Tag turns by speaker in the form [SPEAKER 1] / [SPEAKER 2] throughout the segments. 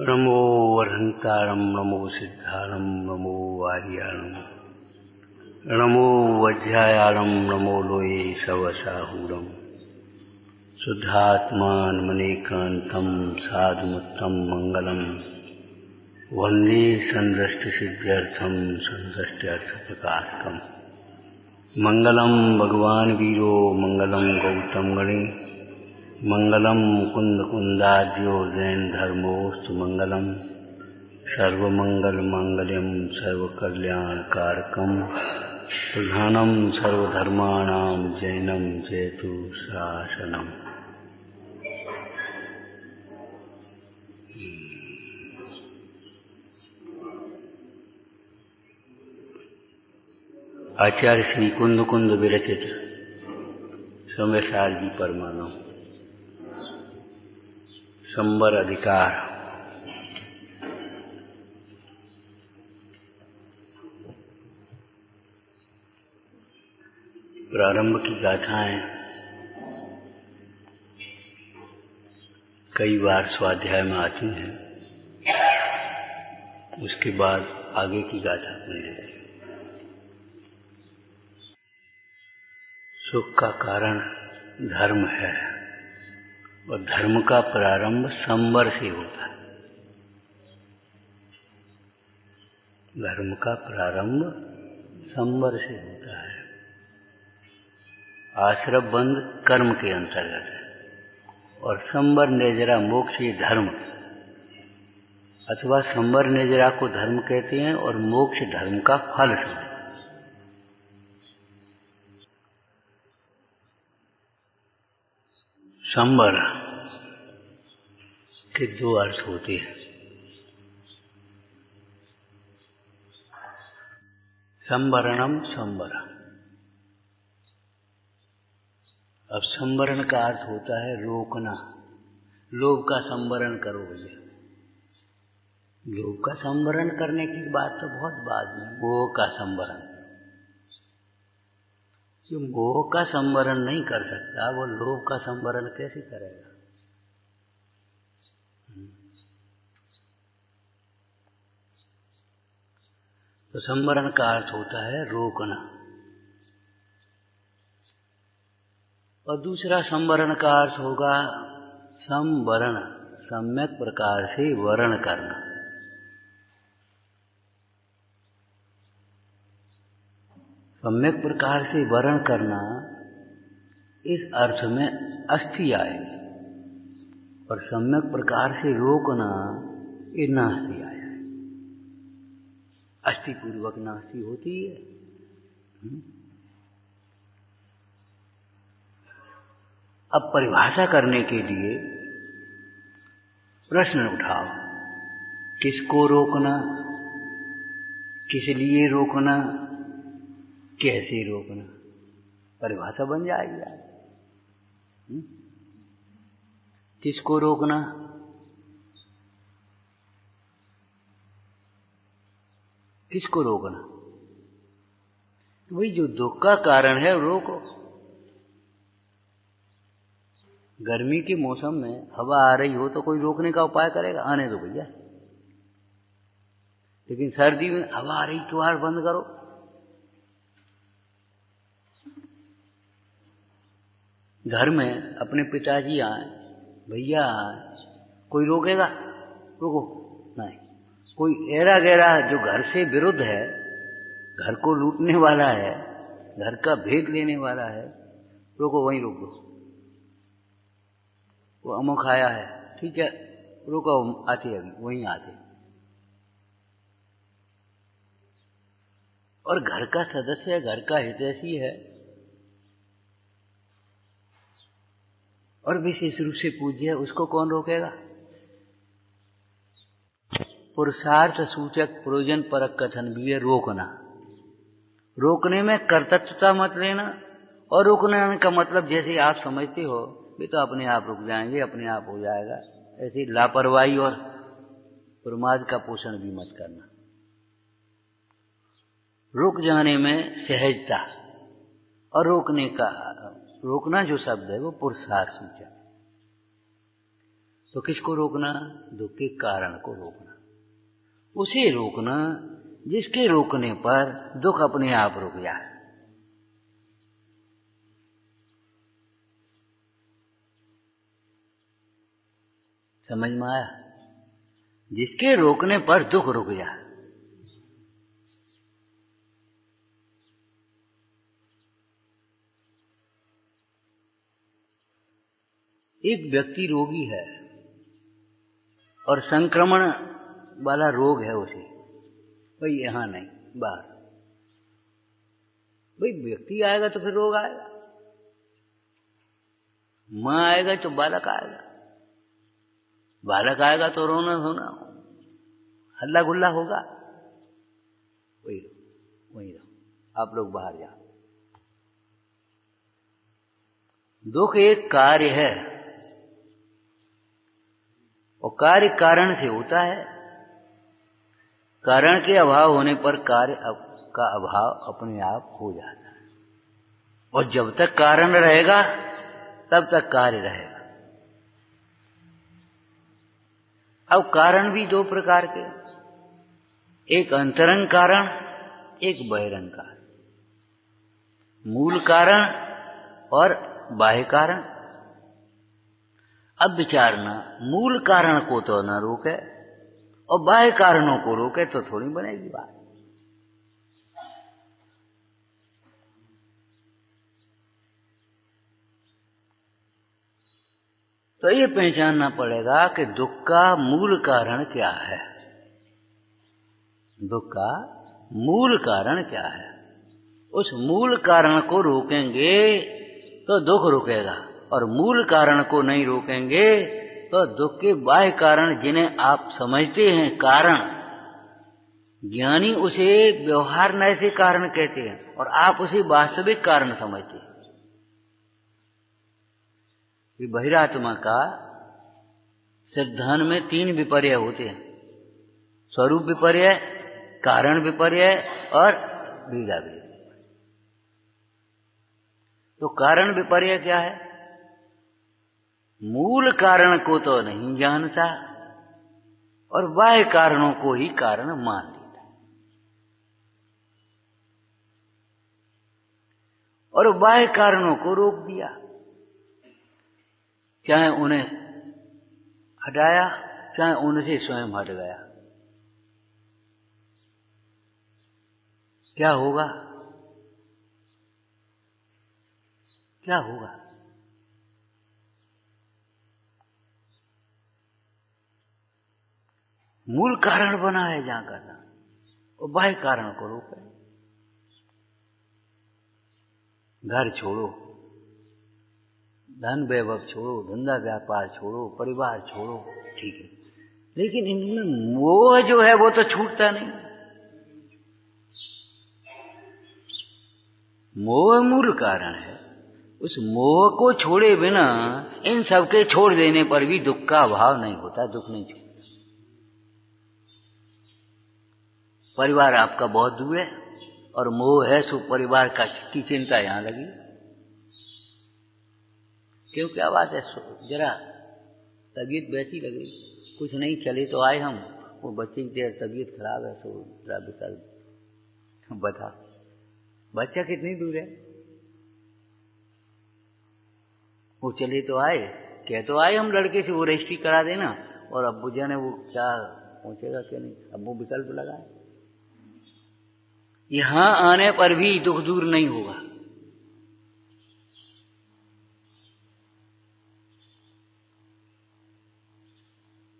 [SPEAKER 1] नमो वरहंतारं नमो सिद्धारं नमो वार्याणं नमो वज्रायाणं नमो लोये सवसाहूरं शुद्धात्मानमनेकान्तं साधुमुत्तं मंगलम वंदे संदृष्टिसिद्ध्यर्थं संदृष्ट्यर्थप्रकाशकम् मंगलम भगवान वीरो मंगलम गौतम गणे मंगलम मुकुंद कुंदाद्यो जैन धर्मोस्तु मंगलम सर्वमंगल मांगल्यम सर्वकल्याणकारकम प्रधानम सर्वधर्माणां जैनम जयतु शासनम। आचार्य श्री कुंद कुंद विरचित सम्यसार जी परमाणु संबर अधिकार। प्रारंभ की गाथाएं कई बार स्वाध्याय में आती हैं, उसके बाद आगे की गाथा मिलेगी। सुख का कारण धर्म है और धर्म का प्रारंभ संवर से होता है। धर्म का प्रारंभ संवर से होता है। आश्रम बंध कर्म के अंतर्गत है और संवर नेजरा मोक्ष ये धर्म, अथवा संवर नेजरा को धर्म कहते हैं और मोक्ष धर्म का फल है। संवर के दो अर्थ होते हैं। संवरणम संवर। अब संवरण का अर्थ होता है रोकना। लोभ का संवरण करो भैया। लोभ का संवरण करने की बात तो बहुत बाद में। मोह का संवरण, जो मोह का संवरण नहीं कर सकता वो लोभ का संवरण कैसे करेगा? तो संवरण का अर्थ होता है रोकना। और दूसरा संवरण का अर्थ होगा संवरण, सम्यक प्रकार से वर्ण करना। सम्यक प्रकार से वर्ण करना इस अर्थ में अस्थि आएगी और सम्यक प्रकार से रोकना ये नास्ति आया है। अस्थि पूर्वक नास्ति होती है। अब परिभाषा करने के लिए प्रश्न उठाओ, किसको रोकना, किस लिए रोकना, कैसे रोकना? परिभाषा बन जाएगी यार। किसको रोकना, किसको रोकना? वही जो दुख का कारण है रोको। गर्मी के मौसम में हवा आ रही हो तो कोई रोकने का उपाय करेगा? आने दो भैया। लेकिन सर्दी में हवा आ रही, किवाड़ बंद करो। घर में अपने पिताजी आए, भैया आए, कोई रोकेगा? रोको नहीं। कोई ऐरा गैरा जो घर से विरुद्ध है, घर को लूटने वाला है, घर का भेद लेने वाला है, रोको, वहीं रोक दो। वो अमुक आया है, ठीक है, रुको, आते अभी, वहीं आते। और घर का सदस्य, घर का हितैषी है और विशेष रूप से पूज्य है, उसको कौन रोकेगा? पुरुषार्थ सूचक प्रयोजन परक कथन भी है रोकना। रोकने में कर्तव्यता मत लेना, और रोकने का मतलब जैसे आप समझते हो वे तो अपने आप रुक जाएंगे, अपने आप हो जाएगा, ऐसी लापरवाही और प्रमाद का पोषण भी मत करना। रुक जाने में सहजता, और रोकने का, रोकना जो शब्द है वो पुरुषार्थ सूचक। तो किसको रोकना? दुख के कारण को रोकना, उसे रोकना जिसके रोकने पर दुख अपने आप रुक जाए। समझ में आया? जिसके रोकने पर दुख रुक जाए। एक व्यक्ति रोगी है और संक्रमण वाला रोग है उसे, भाई यहां नहीं बाहर। भाई व्यक्ति आएगा तो फिर रोग आएगा, मां आएगा तो बालक आएगा, बालक आएगा तो रोना धोना हल्ला गुल्ला होगा। वही रहो, आप लोग बाहर जाओ। दुख एक कार्य है और कार्य कारण से होता है। कारण के अभाव होने पर कार्य का अभाव अपने आप हो जाता है, और जब तक कारण रहेगा तब तक कार्य रहेगा। अब कारण भी दो प्रकार के, एक अंतरंग कारण, एक बहिरंग कारण, मूल कारण और बाह्य कारण। अब विचारना, मूल कारण को तो न रोके और बाह्य कारणों को रोके तो थोड़ी बनेगी बात। तो ये पहचानना पड़ेगा कि दुख का मूल कारण क्या है। दुख का मूल कारण क्या है? उस मूल कारण को रोकेंगे तो दुख रुकेगा, और मूल कारण को नहीं रोकेंगे तो दुख के बाह्य कारण, जिन्हें आप समझते हैं कारण, ज्ञानी उसे व्यवहार नय से कारण कहते हैं और आप उसे वास्तविक कारण समझते हैं। कि बहिरात्मा का सिद्धांत में 3 विपर्य होते हैं, स्वरूप विपर्य, कारण विपर्य और बीजा विपर्य। तो कारण विपर्य क्या है? मूल कारण को तो नहीं जानता और बाह्य कारणों को ही कारण मान लेता, और बाह्य कारणों को रोक दिया, चाहे उन्हें हटाया चाहे उनसे स्वयं हट गया। क्या होगा? क्या होगा? मूल कारण बना है जहां करना, और बाह्य कारण को रोके। घर छोड़ो, धन वैभव छोड़ो, धंधा व्यापार छोड़ो, परिवार छोड़ो, ठीक है, लेकिन इनमें मोह जो है वो तो छूटता नहीं। मोह मूल कारण है। उस मोह को छोड़े बिना इन सबके छोड़ देने पर भी दुख का अभाव नहीं होता, दुख नहीं छूटता। परिवार आपका बहुत दूर है और मोह है, सो परिवार की चिंता यहां लगी। क्यों, क्या बात है, जरा तबीयत वैसी लगी, कुछ नहीं चले तो आए हम, वो बच्चे की तबीयत खराब है, सो जरा विकल बता। बच्चा कितनी दूर है, वो चले तो आए, कह तो आए हम लड़के से वो रजिस्ट्री करा देना, और अब्बू जाने वो क्या पहुंचेगा क्या नहीं, अब वो विकल्प लगाए। यहां आने पर भी दुख दूर नहीं होगा।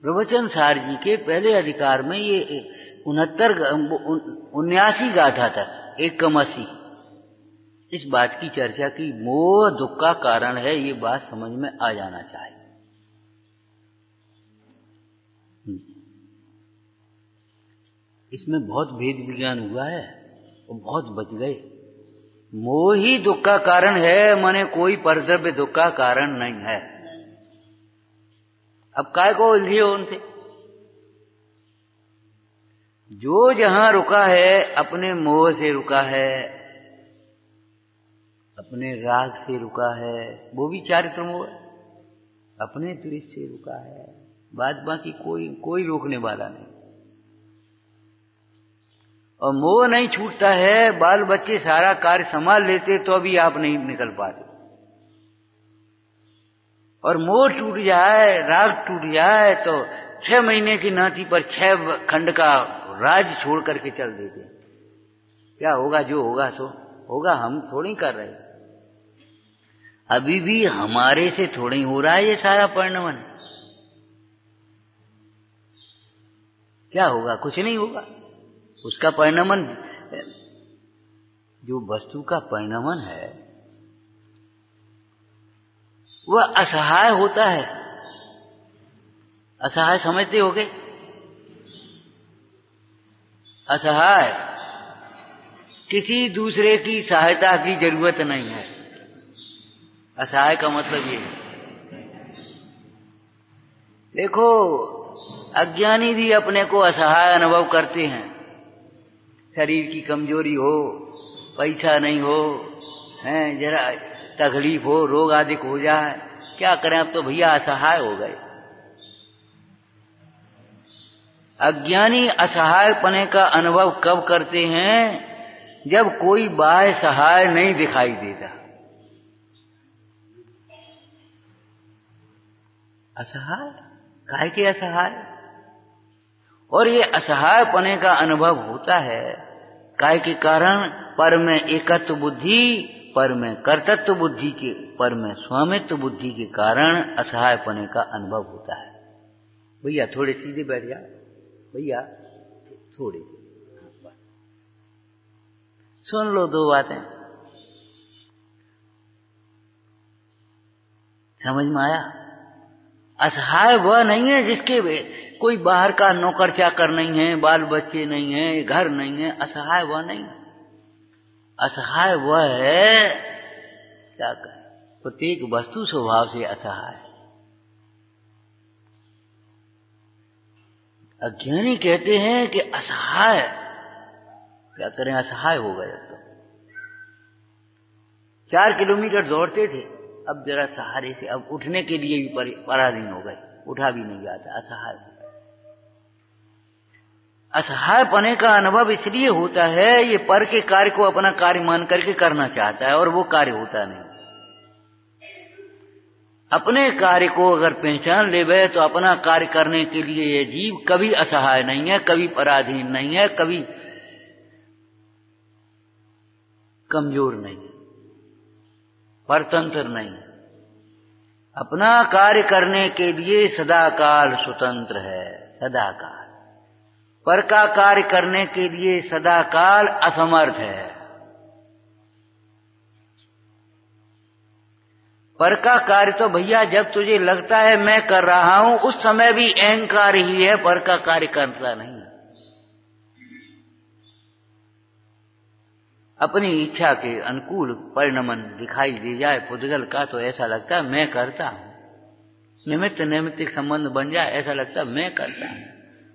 [SPEAKER 1] प्रवचन सार जी के पहले अधिकार में ये 79 गाथा था, 1 इस बात की चर्चा की, मोह दुख का कारण है, ये बात समझ में आ जाना चाहिए। इसमें बहुत भेद विज्ञान हुआ है और बहुत बच गए। मोह ही दुख का कारण है, माने कोई परद्रव्य दुख का कारण नहीं है। अब काय को उलझे हो उनसे? जो जहां रुका है अपने मोह से रुका है, अपने राग से रुका है, वो भी चारित्र मोह है, अपने द्वेष से रुका है, बाद बाकी कोई रोकने वाला नहीं। और मोह नहीं छूटता है, बाल बच्चे सारा कार्य संभाल लेते तो अभी आप नहीं निकल पाते। और मोह टूट जाए, राग टूट जाए तो 6 महीने की नाती पर 6 खंड का राज छोड़ करके चल देते। क्या होगा? जो होगा सो होगा, हम थोड़ी कर रहे। अभी भी हमारे से थोड़ी हो रहा है ये सारा परिणमन। क्या होगा? कुछ नहीं होगा। उसका परिणमन, जो वस्तु का परिणमन है वह असहाय होता है। असहाय समझते होगे? असहाय, किसी दूसरे की सहायता की जरूरत नहीं है। असहाय का मतलब ये है। देखो, अज्ञानी भी अपने को असहाय अनुभव करते हैं। शरीर की कमजोरी हो, पैसा नहीं हो, हैं, जरा तकलीफ हो, रोग आदि हो जाए, क्या करें? अब तो भैया असहाय हो गए। अज्ञानी असहाय पने का अनुभव कब करते हैं? जब कोई बाह्य सहाय नहीं दिखाई देता। असहाय, काहे के असहाय? और ये असहाय पने का अनुभव होता है काहे के कारण? पर में एकत्व बुद्धि, पर में कर्तृत्व बुद्धि के, पर में स्वामित्व बुद्धि के कारण असहाय पने का अनुभव होता है। भैया थोड़े सीधे बैठ जाओ, भैया थोड़े सुन लो 2 बातें, समझ में आया? असहाय वह नहीं है जिसके कोई बाहर का नौकर चाकर नहीं है, बाल बच्चे नहीं है, घर नहीं है। असहाय वह नहीं। असहाय वह है, क्या कहें, प्रत्येक वस्तु स्वभाव से असहाय। अज्ञानी कहते हैं कि असहाय, क्या करें, असहाय हो गए। तो 4 किलोमीटर दौड़ते थे, अब जरा सहारे से, अब उठने के लिए भी पराधीन हो गए, उठा भी नहीं जाता, असहाय। असहाय पने का अनुभव इसलिए होता है, ये पर के कार्य को अपना कार्य मान करके करना चाहता है और वो कार्य होता नहीं। अपने कार्य को अगर पहचान लेवे तो अपना कार्य करने के लिए ये जीव कभी असहाय नहीं है, कभी पराधीन नहीं है, कभी कमजोर नहीं है, परतंत्र नहीं है। अपना कार्य करने के लिए सदाकाल स्वतंत्र है, सदाकाल। पर का कार्य करने के लिए सदाकाल असमर्थ है। पर का कार्य तो भैया जब तुझे लगता है मैं कर रहा हूं, उस समय भी अहंकार ही है, पर का कार्य करता नहीं। अपनी इच्छा के अनुकूल परिणमन दिखाई दे जाए पुद्गल का तो ऐसा लगता है मैं करता हूं। निमित्त नैमित्तिक संबंध बन जाए, ऐसा लगता है मैं करता हूं।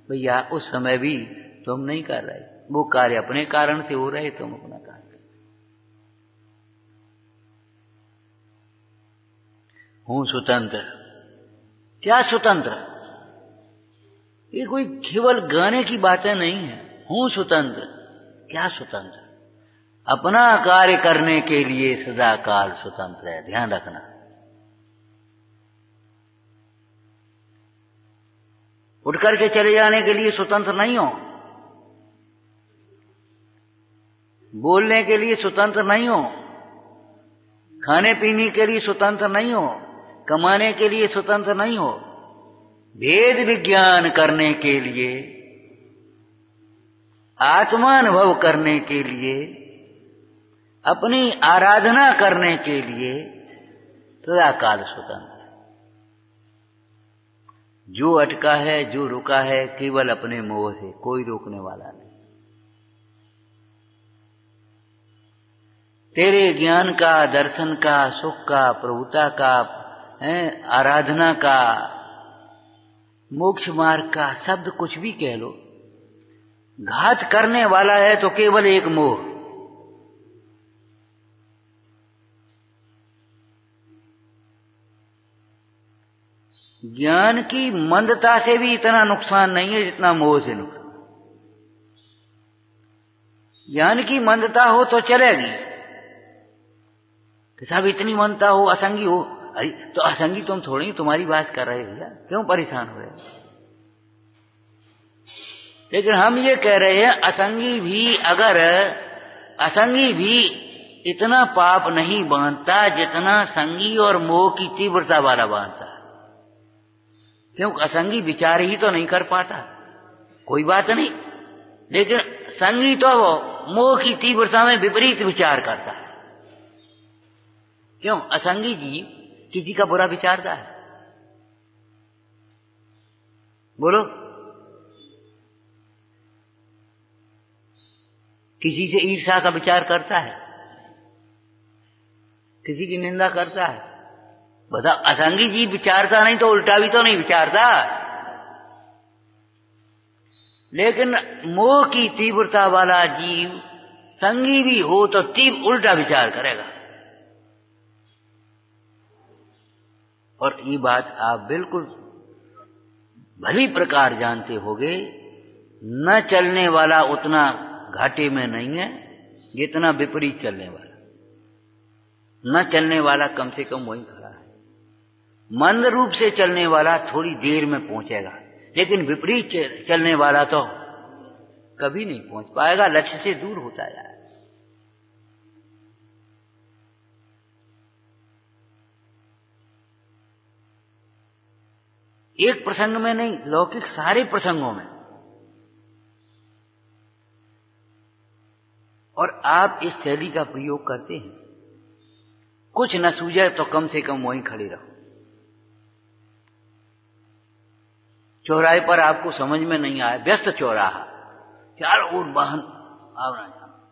[SPEAKER 1] भैया उस समय भी तुम नहीं कर रहे, वो कार्य अपने कारण से हो रहे, तुम अपना कार्य। हूं स्वतंत्र। क्या स्वतंत्र? ये कोई केवल गाने की बातें नहीं है। हूं स्वतंत्र। क्या स्वतंत्र? अपना कार्य करने के लिए सदा काल स्वतंत्र है, ध्यान रखना। उठ करके चले जाने के लिए स्वतंत्र नहीं हो, बोलने के लिए स्वतंत्र नहीं हो, खाने पीने के लिए स्वतंत्र नहीं हो, कमाने के लिए स्वतंत्र नहीं हो, भेद विज्ञान करने के लिए, आत्मानुभव करने के लिए, अपनी आराधना करने के लिए सदा काल स्वतंत्र। जो अटका है, जो रुका है, केवल अपने मोह से, कोई रोकने वाला नहीं। तेरे ज्ञान का, दर्शन का, सुख का, प्रभुता का, आराधना का, मोक्ष मार्ग का, शब्द कुछ भी कह लो, घात करने वाला है तो केवल एक मोह। ज्ञान की मंदता से भी इतना नुकसान नहीं है जितना मोह से नुकसान। ज्ञान की मंदता हो तो चलेगी कि साहब इतनी मंदता हो, असंगी हो। अरे तो असंगी तुम थोड़ी, तुम्हारी बात कर रहे भैया, क्यों परेशान हो रहे? लेकिन हम ये कह रहे हैं असंगी भी इतना पाप नहीं बांधता जितना संगी और मोह की तीव्रता वाला बांधता है। क्योंकि असंगी विचार ही तो नहीं कर पाता, कोई बात नहीं, लेकिन संगी तो वो मोह की तीव्रता में विपरीत विचार करता है। क्यों? असंगी जीव किसी का बुरा विचारता है? बोलो, किसी से ईर्ष्या का विचार करता है? किसी की निंदा करता है? बताओ, असंगी जीव विचारता नहीं तो उल्टा भी तो नहीं विचारता। लेकिन मोह की तीव्रता वाला जीव संगी भी हो तो तीव्र उल्टा विचार करेगा। और ये बात आप बिल्कुल भली प्रकार जानते होगे, न चलने वाला उतना घाटे में नहीं है जितना विपरीत चलने वाला। न चलने वाला कम से कम वहीं खड़ा है। मंद रूप से चलने वाला थोड़ी देर में पहुंचेगा, लेकिन विपरीत चलने वाला तो कभी नहीं पहुंच पाएगा, लक्ष्य से दूर होता जाएगा। एक प्रसंग में नहीं, लौकिक सारे प्रसंगों में। और आप इस शैली का प्रयोग करते हैं। कुछ न सूझे तो कम से कम वहीं खड़े रहो। चौराहे पर आपको समझ में नहीं आया, व्यस्त चौराहा, चारों ओर वाहन आवना जाना,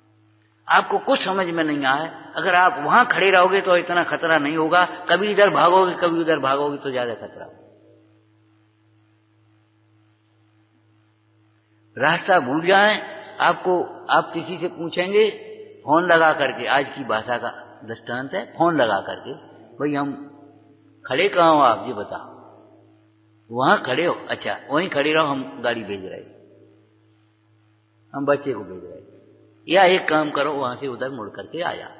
[SPEAKER 1] आपको कुछ समझ में नहीं आया, अगर आप वहां खड़े रहोगे तो इतना खतरा नहीं होगा। कभी इधर भागोगे कभी उधर भागोगे तो ज्यादा खतरा होगा। रास्ता भूल जाएं, आप किसी से पूछेंगे फोन लगा करके, आज की भाषा का दृष्टांत है, फोन लगा करके, भाई हम खड़े कहाँ हो आप ये बताओ। वहां खड़े हो? अच्छा वहीं खड़े रहो, हम गाड़ी भेज रहे, हम बच्चे को भेज रहे, या एक काम करो वहां से उधर मुड़ करके आ जाओ।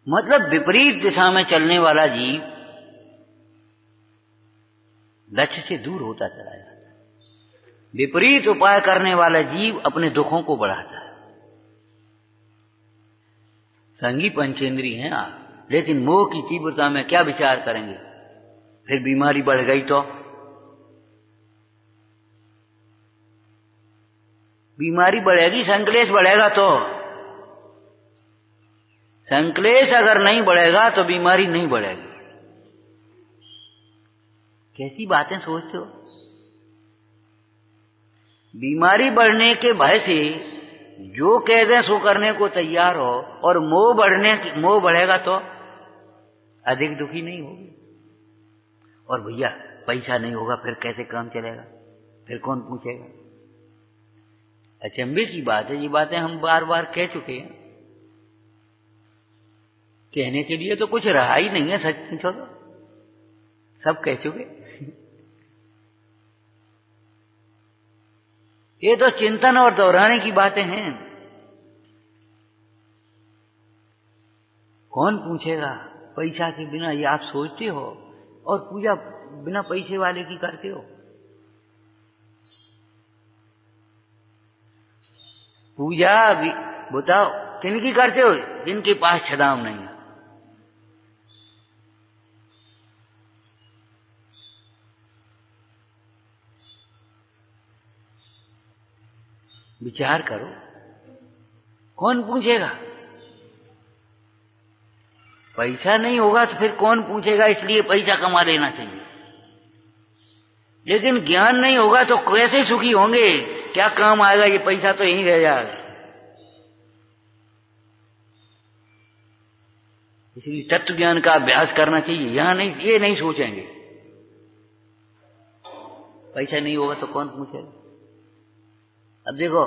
[SPEAKER 1] मतलब विपरीत दिशा में चलने वाला जीव लक्ष्य से दूर होता चला जाता है। विपरीत उपाय करने वाला जीव अपने दुखों को बढ़ाता है। संगी पंचेंद्री हैं आप, लेकिन मोह की तीव्रता में क्या विचार करेंगे? फिर बीमारी बढ़ गई तो बीमारी बढ़ेगी, संक्लेश बढ़ेगा तो। संक्लेश अगर नहीं बढ़ेगा तो बीमारी नहीं बढ़ेगी। कैसी बातें सोचते हो? बीमारी बढ़ने के भय से जो कह दें सो करने को तैयार हो, और मोह बढ़ेगा तो अधिक दुखी नहीं होगी। और भैया पैसा नहीं होगा फिर कैसे काम चलेगा, फिर कौन पूछेगा? अचंभे की बात है, ये बातें हम बार बार कह चुके हैं। कहने के लिए तो कुछ रहा ही नहीं है, सच पूछो तो सब कह चुके। ये तो चिंतन और दोहराने की बातें हैं। कौन पूछेगा पैसा के बिना, ये आप सोचते हो, और पूजा बिना पैसे वाले की करते हो। पूजा भी बताओ किनकी करते हो? जिनके पास छदाम नहीं है। विचार करो, कौन पूछेगा? पैसा नहीं होगा तो फिर कौन पूछेगा, इसलिए पैसा कमा लेना चाहिए। लेकिन ज्ञान नहीं होगा तो कैसे सुखी होंगे? क्या काम आएगा? ये पैसा तो यहीं रह जाएगा। इसलिए तत्व ज्ञान का अभ्यास करना चाहिए। यहां नहीं, ये नहीं सोचेंगे पैसा नहीं होगा तो कौन पूछेगा। अब देखो,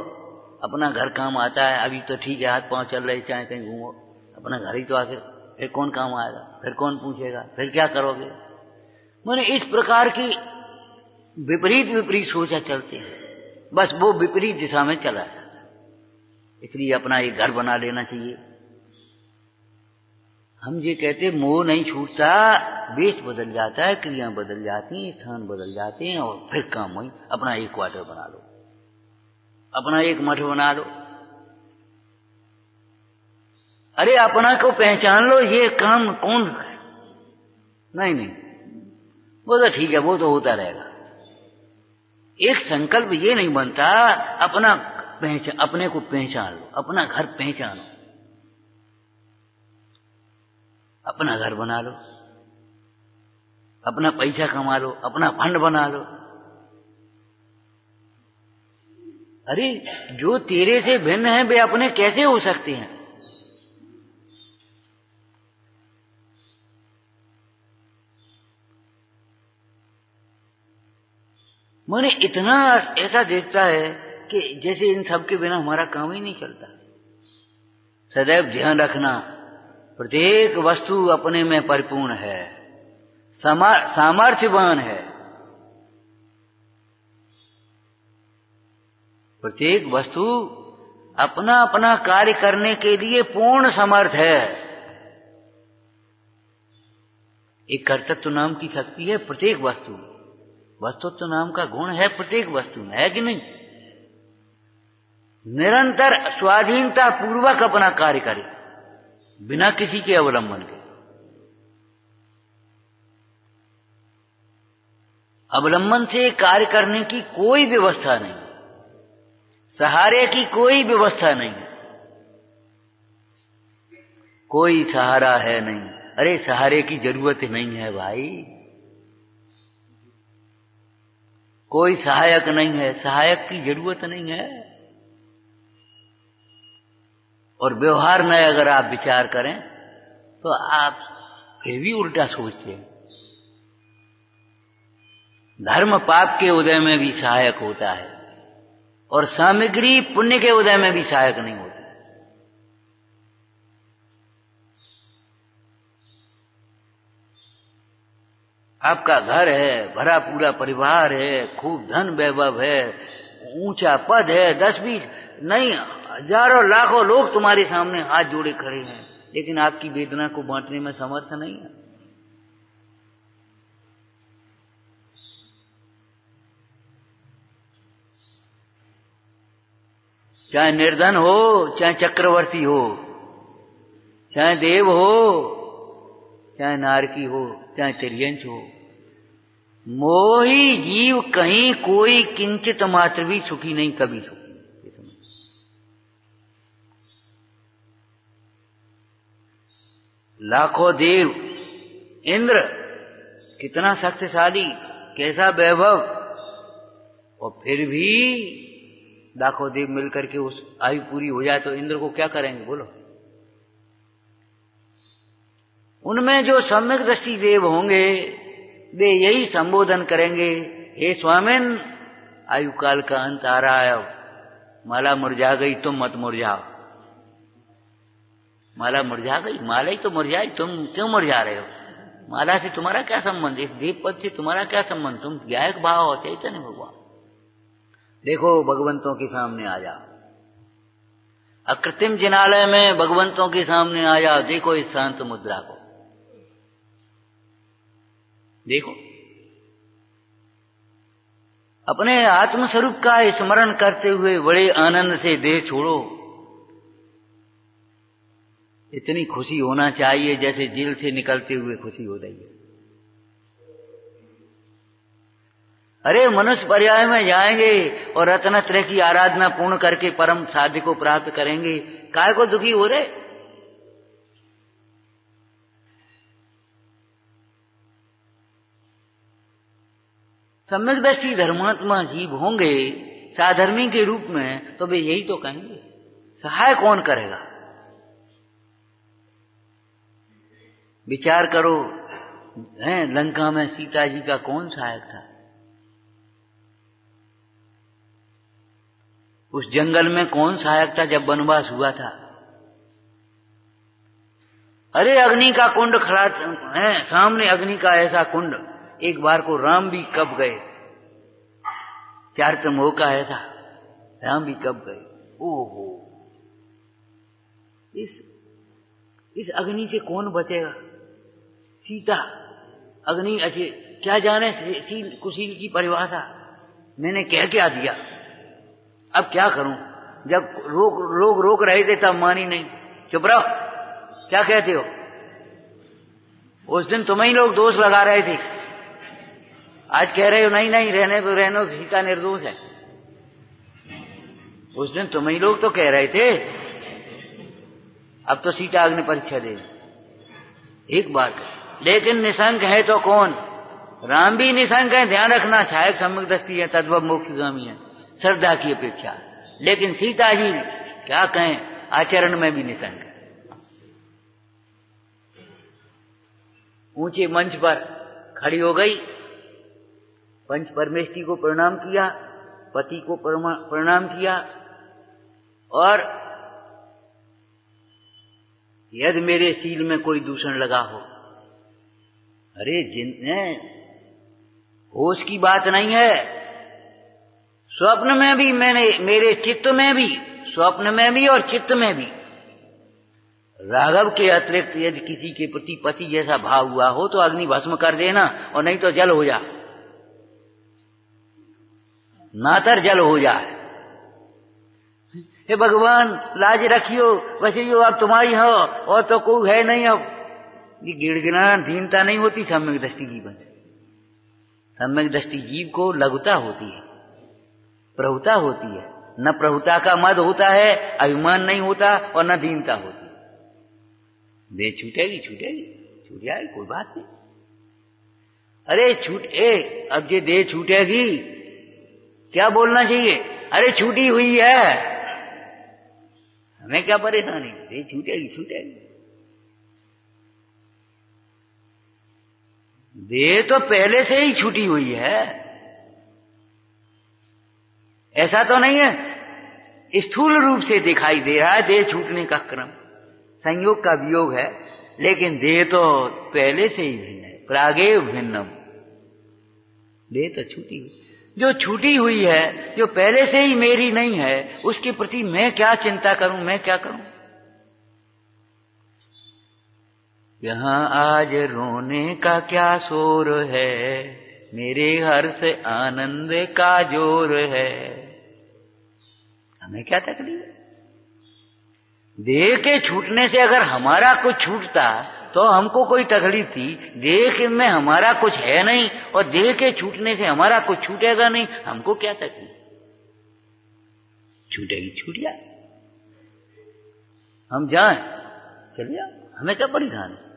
[SPEAKER 1] अपना घर काम आता है, अभी तो ठीक है, हाथ पांव चल रहे, चाहे कहीं घूमो, अपना घर ही तो आके फिर कौन काम आएगा, फिर कौन पूछेगा, फिर क्या करोगे। मैंने इस प्रकार की विपरीत विपरीत सोचा चलते हैं, बस वो विपरीत दिशा में चला जाता है। इसलिए अपना एक घर बना लेना चाहिए। हम ये कहते मोह नहीं छूटता, वेश बदल जाता है, क्रिया बदल जाती हैं, स्थान बदल जाते हैं, और फिर काम वही अपना एक क्वार्टर बना लो, अपना एक मठ बना लो। अरे अपना को पहचान लो, ये काम कौन है। नहीं नहीं, वो तो ठीक है, वो तो होता रहेगा। एक संकल्प ये नहीं बनता, अपने को पहचान लो, अपना घर पहचानो, अपना घर बना लो, अपना पैसा कमा लो, अपना फंड बना लो। अरे जो तेरे से भिन्न है वे अपने कैसे हो सकते हैं। मैंने इतना ऐसा देखता है कि जैसे इन सब के बिना हमारा काम ही नहीं चलता। सदैव ध्यान रखना, प्रत्येक वस्तु अपने में परिपूर्ण है, सामर्थ्यवान है। प्रत्येक वस्तु अपना अपना कार्य करने के लिए पूर्ण समर्थ है। एक कर्तृत्व नाम की शक्ति है प्रत्येक वस्तुत्व नाम का गुण है प्रत्येक वस्तु में, है कि नहीं। निरंतर स्वाधीनता पूर्वक अपना कार्य करे, बिना किसी के अवलंबन के। अवलंबन से कार्य करने की कोई व्यवस्था नहीं, सहारे की कोई व्यवस्था नहीं, कोई सहारा है नहीं। अरे सहारे की जरूरत नहीं है भाई, कोई सहायक नहीं है, सहायक की जरूरत नहीं है। और व्यवहार में अगर आप विचार करें तो आप फिर भी उल्टा सोचते हैं। धर्म पाप के उदय में भी सहायक होता है, और सामग्री पुण्य के उदय में भी सहायक नहीं होती। आपका घर है, भरा पूरा परिवार है, खूब धन वैभव है, ऊंचा पद है, 10-20 नहीं हजारों लाखों लोग तुम्हारे सामने हाथ जोड़े खड़े हैं, लेकिन आपकी वेदना को बांटने में समर्थ नहीं है। चाहे निर्धन हो, चाहे चक्रवर्ती हो, चाहे देव हो, चाहे नारकी हो, चाहे तिर्यंच हो, मोही जीव कहीं कोई किंचित मात्र भी सुखी नहीं, कभी सुखी। लाखों देव, इंद्र कितना शक्तिशाली, कैसा वैभव, और फिर भी लाखों देव मिलकर के उस आयु पूरी हो जाए तो इंद्र को क्या करेंगे बोलो। उनमें जो सम्यक दृष्टि देव होंगे वे यही संबोधन करेंगे, हे स्वामिन आयु काल का अंत आ रहा है, माला मुरझा गई, तुम मत मुरझाओ। माला मुरझा गई, माला ही तो मुरझाई, तुम क्यों मुरझा रहे हो। माला से तुम्हारा क्या संबंध, इस देव पद से तुम्हारा क्या संबंध, तुम गायक भाव हो चैतन्य भगवान। देखो भगवंतों के सामने आ जाओ, अकृत्रिम जिनालय में भगवंतों के सामने आ जाओ, देखो इस शांत मुद्रा को, देखो अपने आत्मस्वरूप का स्मरण करते हुए बड़े आनंद से देह छोड़ो। इतनी खुशी होना चाहिए जैसे जेल से निकलते हुए खुशी हो रही है। अरे मनुष्य पर्याय में जाएंगे और रत्नत्रय की आराधना पूर्ण करके परम साध्य को प्राप्त करेंगे, काय को दुखी हो रहे। सम्यकदर्शी धर्मात्मा जीव होंगे साधर्मी के रूप में, तो वे यही तो कहेंगे, सहाय कौन करेगा। विचार करो, लंका में सीता जी का कौन सहायक था, उस जंगल में कौन सहायक था जब वनवास हुआ था। अरे अग्नि का कुंड खड़ा है सामने, अग्नि का ऐसा कुंड। एक बार को राम भी कब गए, चार मोह का ऐसा राम भी कब गए। ओहो, इस अग्नि से कौन बचेगा? सीता अग्नि, अच्छे क्या जाने सील कुशील की परिभाषा, मैंने क्या दिया, अब क्या करूं? जब लोग रोक रहे थे तब मानी नहीं। चुप रहो, क्या कहते हो? उस दिन तुम्हें ही लोग दोष लगा रहे थे, आज कह रहे हो नहीं नहीं रहने दो, सीता निर्दोष है। उस दिन तुम्हें ही लोग तो कह रहे थे, अब तो सीता अग्नि परीक्षा दे। एक बात, लेकिन निशंक है तो कौन? राम भी निशंक है, ध्यान रखना, सहायक सम्यक दृष्टि है, तद्भव मोक्षगामी है श्रद्धा की अपेक्षा। लेकिन सीता जी क्या कहें, आचरण में भी निशंक है। ऊंचे मंच पर खड़ी हो गई, पंच परमेष्ठी को प्रणाम किया, पति को प्रणाम किया, और यदि मेरे शील में कोई दूषण लगा हो, अरे होश की बात नहीं है, स्वप्न में भी मैंने, मेरे चित्त में भी, स्वप्न में भी और चित्त में भी राघव के अतिरिक्त यदि किसी के प्रति पति जैसा भाव हुआ हो तो अग्नि भस्म कर देना, और नहीं तो जल हो जा, नातर जल हो जाए। हे भगवान लाज रखियो, बचियो, अब तुम्हारी हो और तो कोई है नहीं। अब ये गिड़गिड़ाना दीनता नहीं होती सम्यक दृष्टि जीवन। सम्यक दृष्टि जीव को लघुता होती है, प्रभुता होती है। न प्रभुता का मद होता है, अभिमान नहीं होता, और न दीनता होती। दे छूटेगी छूट जाएगी, कोई बात नहीं। अरे अब ये दे छूटेगी, क्या बोलना चाहिए? अरे छूटी हुई है, हमें क्या परेशानी, दे छूटेगी। दे तो पहले से ही छूटी हुई है, ऐसा तो नहीं है स्थूल रूप से दिखाई दे रहा है दे छूटने का क्रम, संयोग का वियोग है, लेकिन देह तो पहले से ही भिन्न है, प्रागेव भिन्नम। देह तो छूटी हुई, जो छूटी हुई है, जो पहले से ही मेरी नहीं है, उसके प्रति मैं क्या चिंता करूं, मैं क्या करूं? यहां आज रोने का क्या शोर है, मेरे हर्ष आनंद का जोर है, हमें क्या तकलीफ है? देह के छूटने से अगर हमारा कुछ छूटता तो हमको कोई तकलीफ थी। देह में हमारा कुछ है नहीं, और देह के छूटने से हमारा कुछ छूटेगा नहीं, हमको क्या तकलीफ? छूटेगी छूट जाए, हम जाएं चलिए, हमें क्या परेशान है?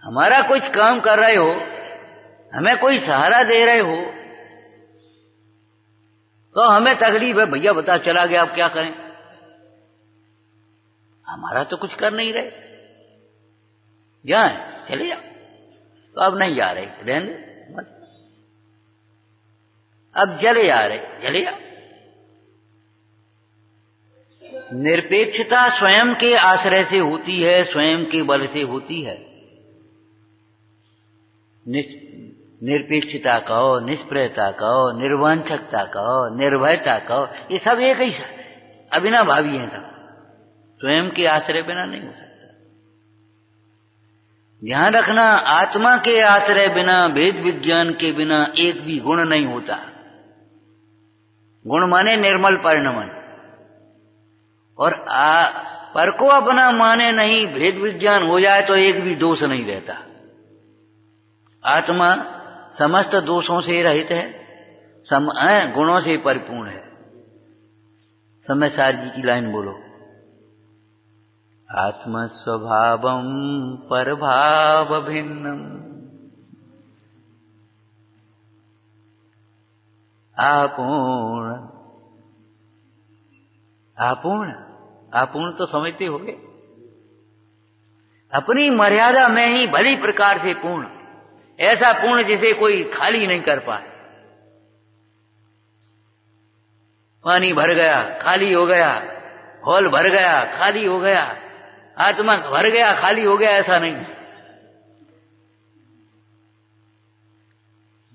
[SPEAKER 1] हमारा कुछ काम कर रहे हो, हमें कोई सहारा दे रहे हो, तो हमें तकलीफ है, भैया बता चला गया, अब क्या करें? हमारा तो कुछ कर नहीं रहे, जाएं चले जाओ। तो अब नहीं जा रहे, रहने मत, अब चले जा रहे, चले जाओ। निरपेक्षता स्वयं के आश्रय से होती है, स्वयं के बल से होती है। निरपेक्षता कहो, निष्प्रयता कहो, निर्वांछकता कहो, निर्भयता कहो, ये सब एक ही अविनाभावी है। सब स्वयं के आश्रय बिना नहीं हो सकता। ध्यान रखना, आत्मा के आश्रय बिना, भेद विज्ञान के बिना एक भी गुण नहीं होता। गुण माने निर्मल परिणमन, और पर को अपना माने नहीं, भेद विज्ञान हो जाए तो एक भी दोष नहीं रहता। आत्मा समस्त दोषों से रहित है, गुणों से परिपूर्ण है। समय जी की लाइन बोलो, आत्म स्वभावम परभाव भिन्नम, आपूर्ण तो समझते होगे, अपनी मर्यादा में ही भली प्रकार से पूर्ण, ऐसा पूर्ण जिसे कोई खाली नहीं कर पाए। पानी भर गया, खाली हो गया, हॉल भर गया, खाली हो गया, आत्मा भर गया खाली हो गया ऐसा नहीं।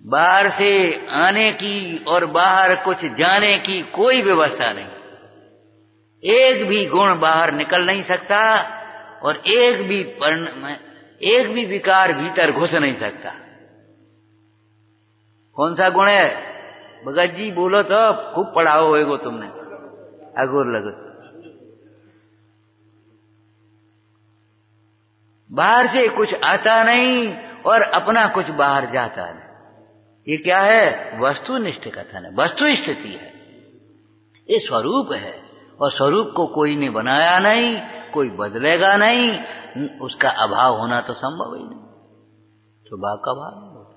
[SPEAKER 1] बाहर से आने की और बाहर कुछ जाने की कोई व्यवस्था नहीं। एक भी गुण बाहर निकल नहीं सकता और एक भी विकार भीतर घुस नहीं सकता। कौन सा गुण है भगत जी? बोलो तो, खूब पढ़ाओ होएगो तुमने, अगोर लगो। बाहर से कुछ आता नहीं और अपना कुछ बाहर जाता नहीं। ये क्या है? वस्तुनिष्ठ कथन है, वस्तु स्थिति है, ये स्वरूप है। और स्वरूप को कोई ने बनाया नहीं, कोई बदलेगा नहीं, उसका अभाव होना तो संभव ही नहीं। स्वभाव का भाव नहीं होता।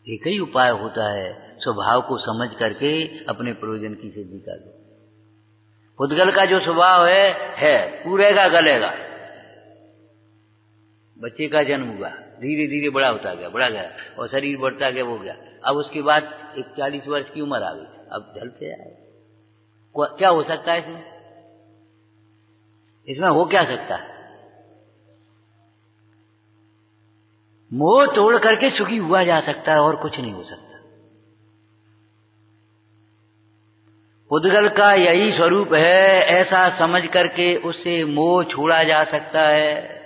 [SPEAKER 1] एक ही उपाय होता है, स्वभाव को समझ करके अपने प्रयोजन की सिद्धि कर दो। पुद्गल का जो स्वभाव है पूरेगा गलेगा। बच्चे का जन्म हुआ, धीरे धीरे बड़ा होता गया, बड़ा गया, और शरीर बढ़ता गया, वो गया। अब उसके बाद 40 वर्ष की उम्र आ गई, अब ढलते जाए। क्या हो सकता है इसमें? इसमें हो क्या सकता है? मोह तोड़ करके सुखी हुआ जा सकता है और कुछ नहीं हो सकता। पुद्गल का यही स्वरूप है, ऐसा समझ करके उससे मोह छोड़ा जा सकता है।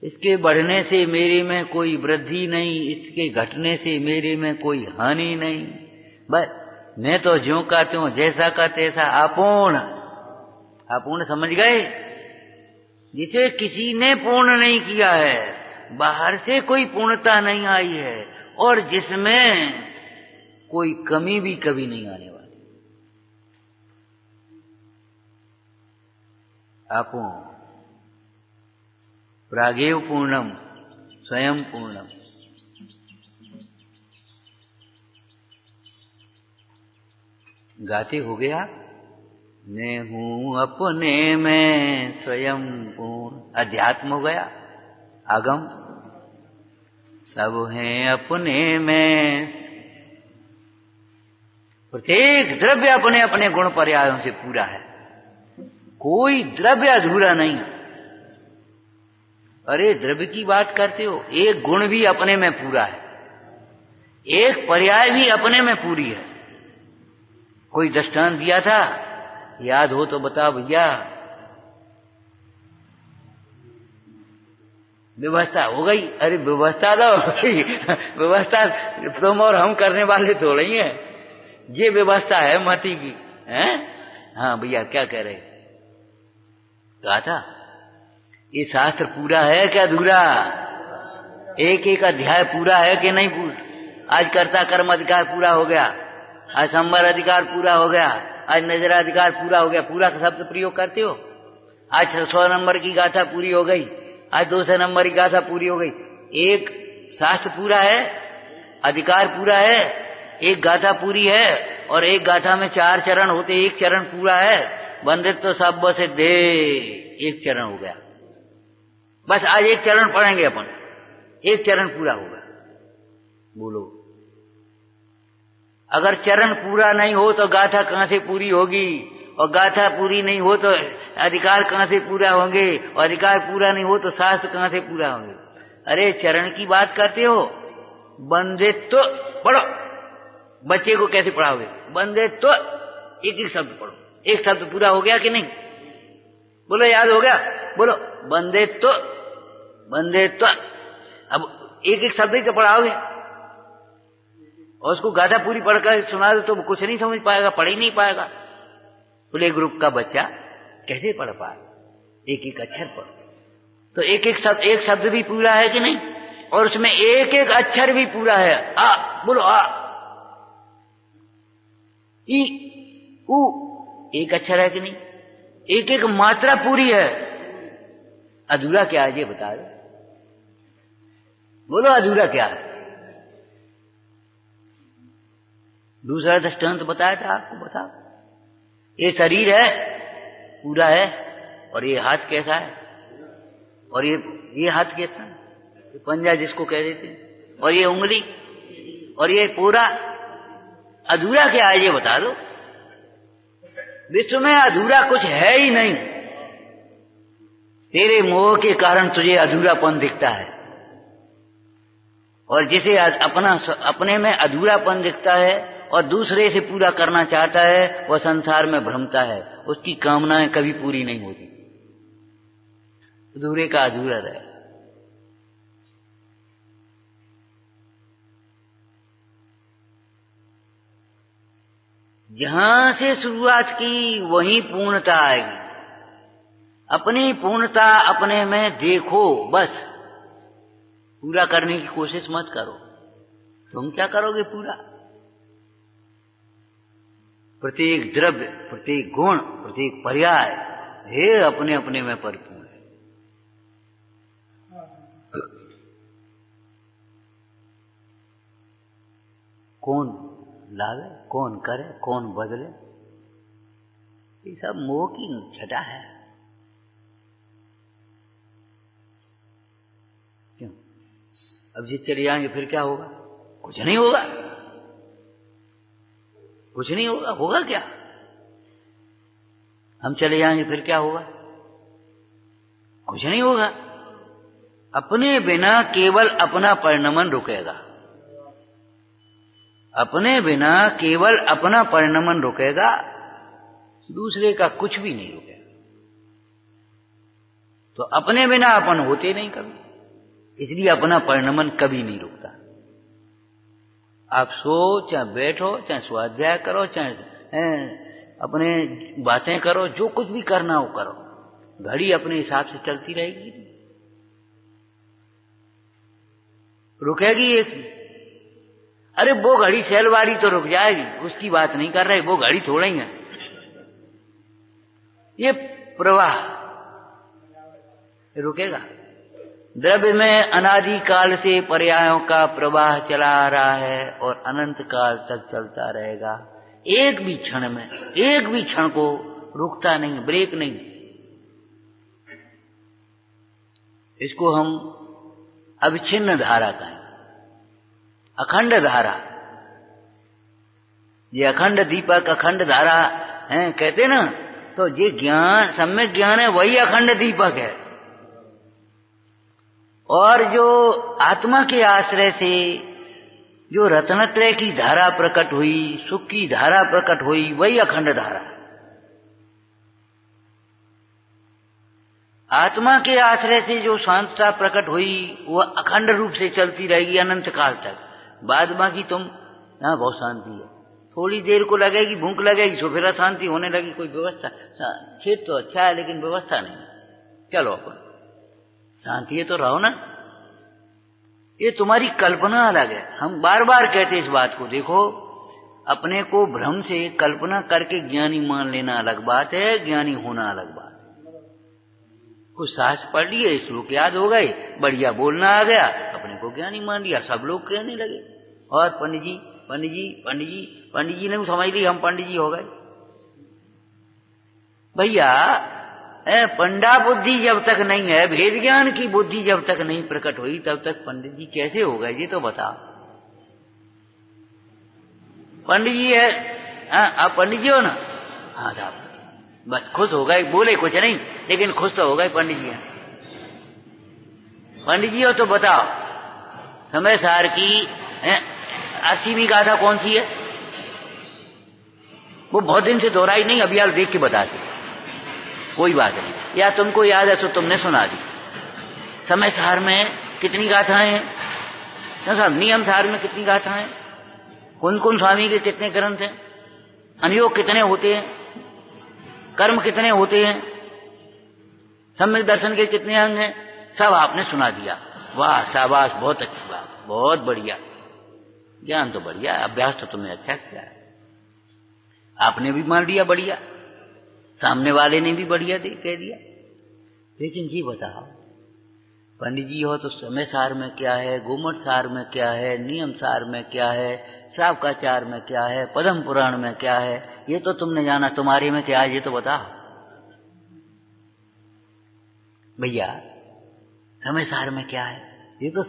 [SPEAKER 1] इसके बढ़ने से मेरे में कोई वृद्धि नहीं, इसके घटने से मेरे में कोई हानि नहीं। बस मैं तो ज्यों का त्यों, जैसा का तैसा, अपूर्ण समझ गए। जिसे किसी ने पूर्ण नहीं किया है, बाहर से कोई पूर्णता नहीं आई है, और जिसमें कोई कमी भी कभी नहीं आने वाली। अपूर्ण प्रागेव पूर्णम स्वयं पूर्णम। गाते हो गया, मैं हूं अपने में स्वयं पूर्ण। अध्यात्म हो गया, आगम सब हैं अपने में। प्रत्येक द्रव्य अपने अपने गुण पर्यायों से पूरा है, कोई द्रव्य अधूरा नहीं। अरे द्रव्य की बात करते हो, एक गुण भी अपने में पूरा है, एक पर्याय भी अपने में पूरी है। कोई दृष्टांत दिया था, याद हो तो बताओ भैया। व्यवस्था हो गई? अरे व्यवस्था तो हो गई। व्यवस्था तुम और हम करने वाले थोड़े ही हैं, ये व्यवस्था है मति की, हैं? हाँ भैया, क्या कह रहे? कहा था ये शास्त्र पूरा है क्या अधूरा? एक एक अध्याय पूरा है कि नहीं पूरा? आज कर्ता कर्म अधिकार पूरा हो गया, आज संवर अधिकार पूरा हो गया, आज नजरा अधिकार पूरा हो गया। पूरा का शब्द प्रयोग करते हो? आज 100 नंबर की गाथा पूरी हो गई, आज 200 नंबर की गाथा पूरी हो गई। एक शास्त्र पूरा है, अधिकार पूरा है, एक गाथा पूरी है, और एक गाथा में 4 चरण होते, एक चरण पूरा है। बंदित तो सब सिद्धे, एक चरण हो गया। बस आज एक चरण पढ़ेंगे अपन, एक चरण पूरा होगा। बोलो, अगर चरण पूरा नहीं हो तो गाथा कहां से पूरी होगी? और गाथा पूरी नहीं हो तो अधिकार कहां से पूरा होंगे? और अधिकार पूरा नहीं हो तो शास्त्र कहां से पूरा होंगे? अरे चरण की बात करते हो, बंदित्व पढ़ो। बच्चे को कैसे पढ़ाओगे? बंदित्व, एक एक शब्द पढ़ो। एक शब्द पूरा हो गया कि नहीं? बोलो, याद हो गया? बोलो, बंदित्व, बंदित्व। अब एक एक शब्द ही तो पढ़ाओगे, और उसको गाथा पूरी पढ़कर सुना दो तो कुछ नहीं समझ पाएगा, पढ़ ही नहीं पाएगा। प्ले ग्रुप का बच्चा कैसे पढ़ पाए? एक एक अक्षर पढ़, तो एक शब्द भी पूरा है कि नहीं? और उसमें एक एक अक्षर भी पूरा है। आ, बोलो आ, ई, उ, एक अक्षर है कि नहीं? एक एक मात्रा पूरी है। अधूरा क्या है ये बता दो। बोलो, अधूरा क्या है? दूसरा दृष्टांत बताया था आपको, बताओ। ये शरीर है, पूरा है, और ये हाथ कैसा है? और ये हाथ कैसा है? ये पंजा जिसको कह देते हैं, और ये उंगली, और ये पूरा। अधूरा क्या है ये बता दो। विश्व में अधूरा कुछ है ही नहीं। तेरे मोह के कारण तुझे अधूरापन दिखता है, और जिसे अपने में अधूरापन दिखता है और दूसरे से पूरा करना चाहता है, वह संसार में भ्रमता है, उसकी कामनाएं कभी पूरी नहीं होती। अधूरे का अधूरा रहे। जहां से शुरुआत की वहीं पूर्णता आएगी। अपनी पूर्णता अपने में देखो, बस पूरा करने की कोशिश मत करो। तुम क्या करोगे पूरा? प्रत्येक द्रव्य, प्रत्येक गुण, प्रत्येक पर्याय हे अपने अपने में परिपूर्ण है। कौन लावे, कौन करे, कौन बदले, ये सब मोह की छटा है। क्यों? अब जिस चले जाएंगे फिर क्या होगा? कुछ नहीं होगा, कुछ नहीं होगा। होगा क्या? हम चले जाएंगे फिर क्या होगा? कुछ नहीं होगा। अपने बिना केवल अपना परिणमन रुकेगा। अपने बिना केवल अपना परिणमन रुकेगा, दूसरे का कुछ भी नहीं रुकेगा। तो अपने बिना अपन होते नहीं कभी, इसलिए अपना परिणमन कभी नहीं रुकता। आप सो चाहे बैठो, चाहे स्वाध्याय करो, चाहे अपने बातें करो, जो कुछ भी करना हो करो, घड़ी अपने हिसाब से चलती रहेगी, रुकेगी एक। अरे वो घड़ी सेल वाली तो रुक जाएगी, उसकी बात नहीं कर रहे, वो घड़ी थोड़ा ही है। ये प्रवाह रुकेगा। द्रव्य में अनादि काल से पर्यायों का प्रवाह चला आ रहा है और अनंत काल तक चलता रहेगा। एक भी क्षण में, एक भी क्षण को रुकता नहीं, ब्रेक नहीं। इसको हम अविच्छिन्न धारा कहें, अखंड धारा। ये अखंड दीपक, अखंड धारा है कहते ना, तो ये ज्ञान, सम्यक ज्ञान है, वही अखंड दीपक है। और जो आत्मा के आश्रय से जो रत्नत्रय की धारा प्रकट हुई, सुख की धारा प्रकट हुई, वही अखंड धारा। आत्मा के आश्रय से जो शांतता प्रकट हुई, वह अखंड रूप से चलती रहेगी अनंत काल तक। बाद बाकी तुम यहां बहुत शांति है, थोड़ी देर को लगेगी, भूख लगेगी, तो फिर अशांति होने लगी। कोई व्यवस्था, खेत तो अच्छा है लेकिन व्यवस्था नहीं। चलो अपन शांति है तो रहो ना। ये तुम्हारी कल्पना अलग है। हम बार बार कहते इस बात को, देखो अपने को भ्रम से कल्पना करके ज्ञानी मान लेना अलग बात है, ज्ञानी होना अलग बात है। कुछ साहस पढ़ लिए, श्लोक याद हो गए, बढ़िया बोलना आ गया, अपने को ज्ञानी मान लिया, सब लोग कहने लगे। और पंडित जी, पंडित जी, पंडित जी, पंडित जी ने समझ ली हम पंडित जी हो गए। भैया पंडा बुद्धि जब तक नहीं है, भेद ज्ञान की बुद्धि जब तक नहीं प्रकट हुई, तब तक पंडित जी कैसे हो गए? ये तो बता। पंडित जी है, आप पंडित जी हो ना? हाँ साहब, बस खुश हो गए, बोले कुछ नहीं लेकिन खुश तो हो गए। पंडित जी हैं, पंडित जी हो तो बताओ, समय सार की 80वीं गाथा कौन सी है? वो बहुत दिन से दोहराई नहीं, अभी आप देख के बताते, कोई बात नहीं। या तुमको याद है तो तुमने सुना दी। समय सार में कितनी गाथाएं हैं? साहब नियम सार में कितनी गाथाएं? कौन कौन स्वामी के कितने ग्रंथ हैं? अनुयोग कितने होते हैं? कर्म कितने होते हैं? सम्यक दर्शन के कितने अंग हैं? सब आपने सुना दिया। वाह शाबाश, बहुत अच्छी बात, बहुत बढ़िया। ज्ञान तो बढ़िया, अभ्यास तो तुमने अच्छा किया है। आपने भी मान लिया बढ़िया, सामने वाले ने भी बढ़िया कह दिया। लेकिन जी बताओ, पंडित जी हो तो समय सार में क्या है, गोमठ सार में क्या है, नियम सार में क्या है, श्रावकाचार में क्या है, पद्म पुराण में क्या है, ये तो तुमने जाना। तुम्हारे में क्या है ये तो बताओ भैया। समय सार में क्या है ये तो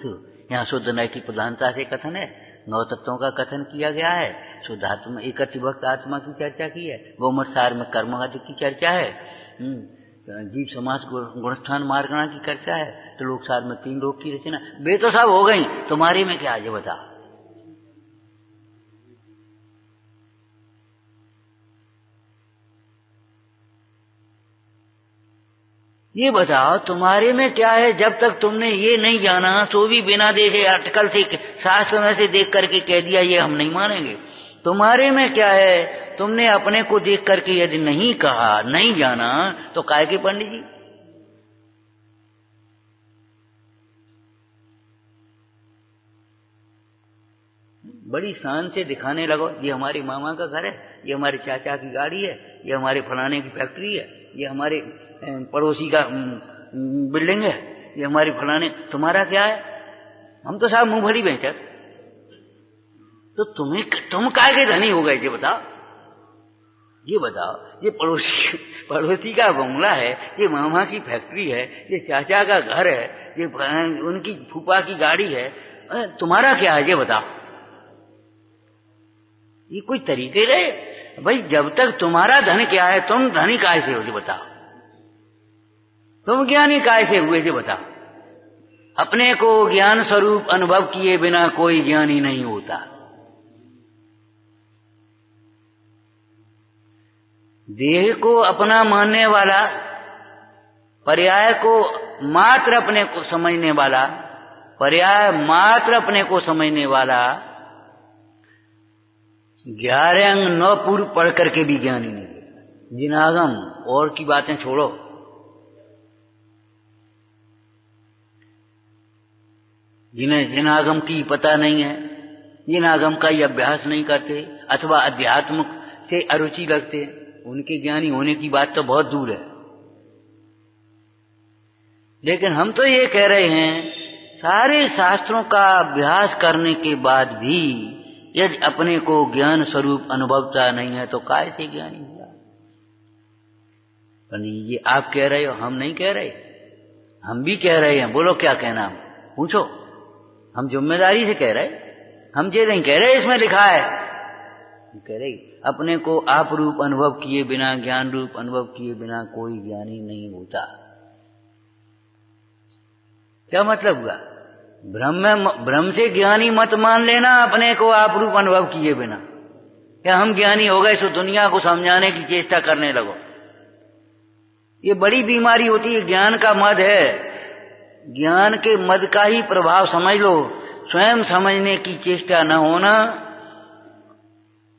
[SPEAKER 1] यहाँ शुद्ध नैतिक प्रधानता से कथन है, 9 तत्वों का कथन किया गया है, शुद्धात्मा एकत्व भक्त आत्मा की चर्चा की है, गौमठ सार में कर्म आदि की चर्चा है, जीव समाज गुणस्थान मार्गणा की चर्चा है, तो लोक सार में 3 लोक की रचना। वे तो सब हो गई, तुम्हारे में क्या है बता। ये बताओ तुम्हारे में क्या है। जब तक तुमने ये नहीं जाना तो भी बिना देखे अटकल से शास्त्र में से देख करके कह दिया ये हम नहीं मानेंगे। तुम्हारे में क्या है, तुमने अपने को देख करके यदि नहीं कहा, नहीं जाना, तो काहे के पंडित जी। बड़ी शान से दिखाने लगो, ये हमारे मामा का घर है, ये हमारे चाचा की गाड़ी है, ये हमारे फलाने की फैक्ट्री है, ये हमारे पड़ोसी का बिल्डिंग है, ये हमारे फलाने। तुम्हारा क्या है? हम तो साहब मुंह भरी बेचर। तो तुम काहे के धनी हो गए ये बताओ। ये बताओ, ये पड़ोसी का बंगला है, ये मामा की फैक्ट्री है, ये चाचा का घर है, ये उनकी फूफा की गाड़ी है, तुम्हारा क्या है ये बताओ। ये कोई तरीके गए भाई। जब तक तुम्हारा धन क्या है, तुम धनी काहे से हो ये बताओ, तुम ज्ञानी काहे से हुए ये बताओ। अपने को ज्ञान स्वरूप अनुभव किए बिना कोई ज्ञानी नहीं होता। देह को अपना मानने वाला, पर्याय को मात्र अपने को समझने वाला, पर्याय मात्र अपने को समझने वाला 11 अंग 9 पूर्व पढ़ करके भी ज्ञानी नहीं। जिनागम और की बातें छोड़ो, जिन्हें जिनागम की पता नहीं है, जिनागम का ही अभ्यास नहीं करते, अथवा अध्यात्म से अरुचि लगते, उनके ज्ञानी होने की बात तो बहुत दूर है। लेकिन हम तो ये कह रहे हैं, सारे शास्त्रों का अभ्यास करने के बाद भी यदि अपने को ज्ञान स्वरूप अनुभवता नहीं है तो काय से ज्ञानी हुआ। ये आप कह रहे हो, हम नहीं कह रहे, हम भी कह रहे हैं। बोलो क्या कहना, पूछो। हम जिम्मेदारी से कह रहे, हम ये नहीं कह रहे इसमें लिखा है, कह रहे अपने को आप रूप अनुभव किए बिना, ज्ञान रूप अनुभव किए बिना कोई ज्ञानी नहीं होता। क्या मतलब हुआ? भ्रम से ज्ञानी मत मान लेना अपने को आप रूप अनुभव किए बिना। क्या हम ज्ञानी हो गए सो दुनिया को समझाने की चेष्टा करने लगो। ये बड़ी बीमारी होती है, ज्ञान का मद है। ज्ञान के मद का ही प्रभाव समझ लो, स्वयं समझने की चेष्टा न होना,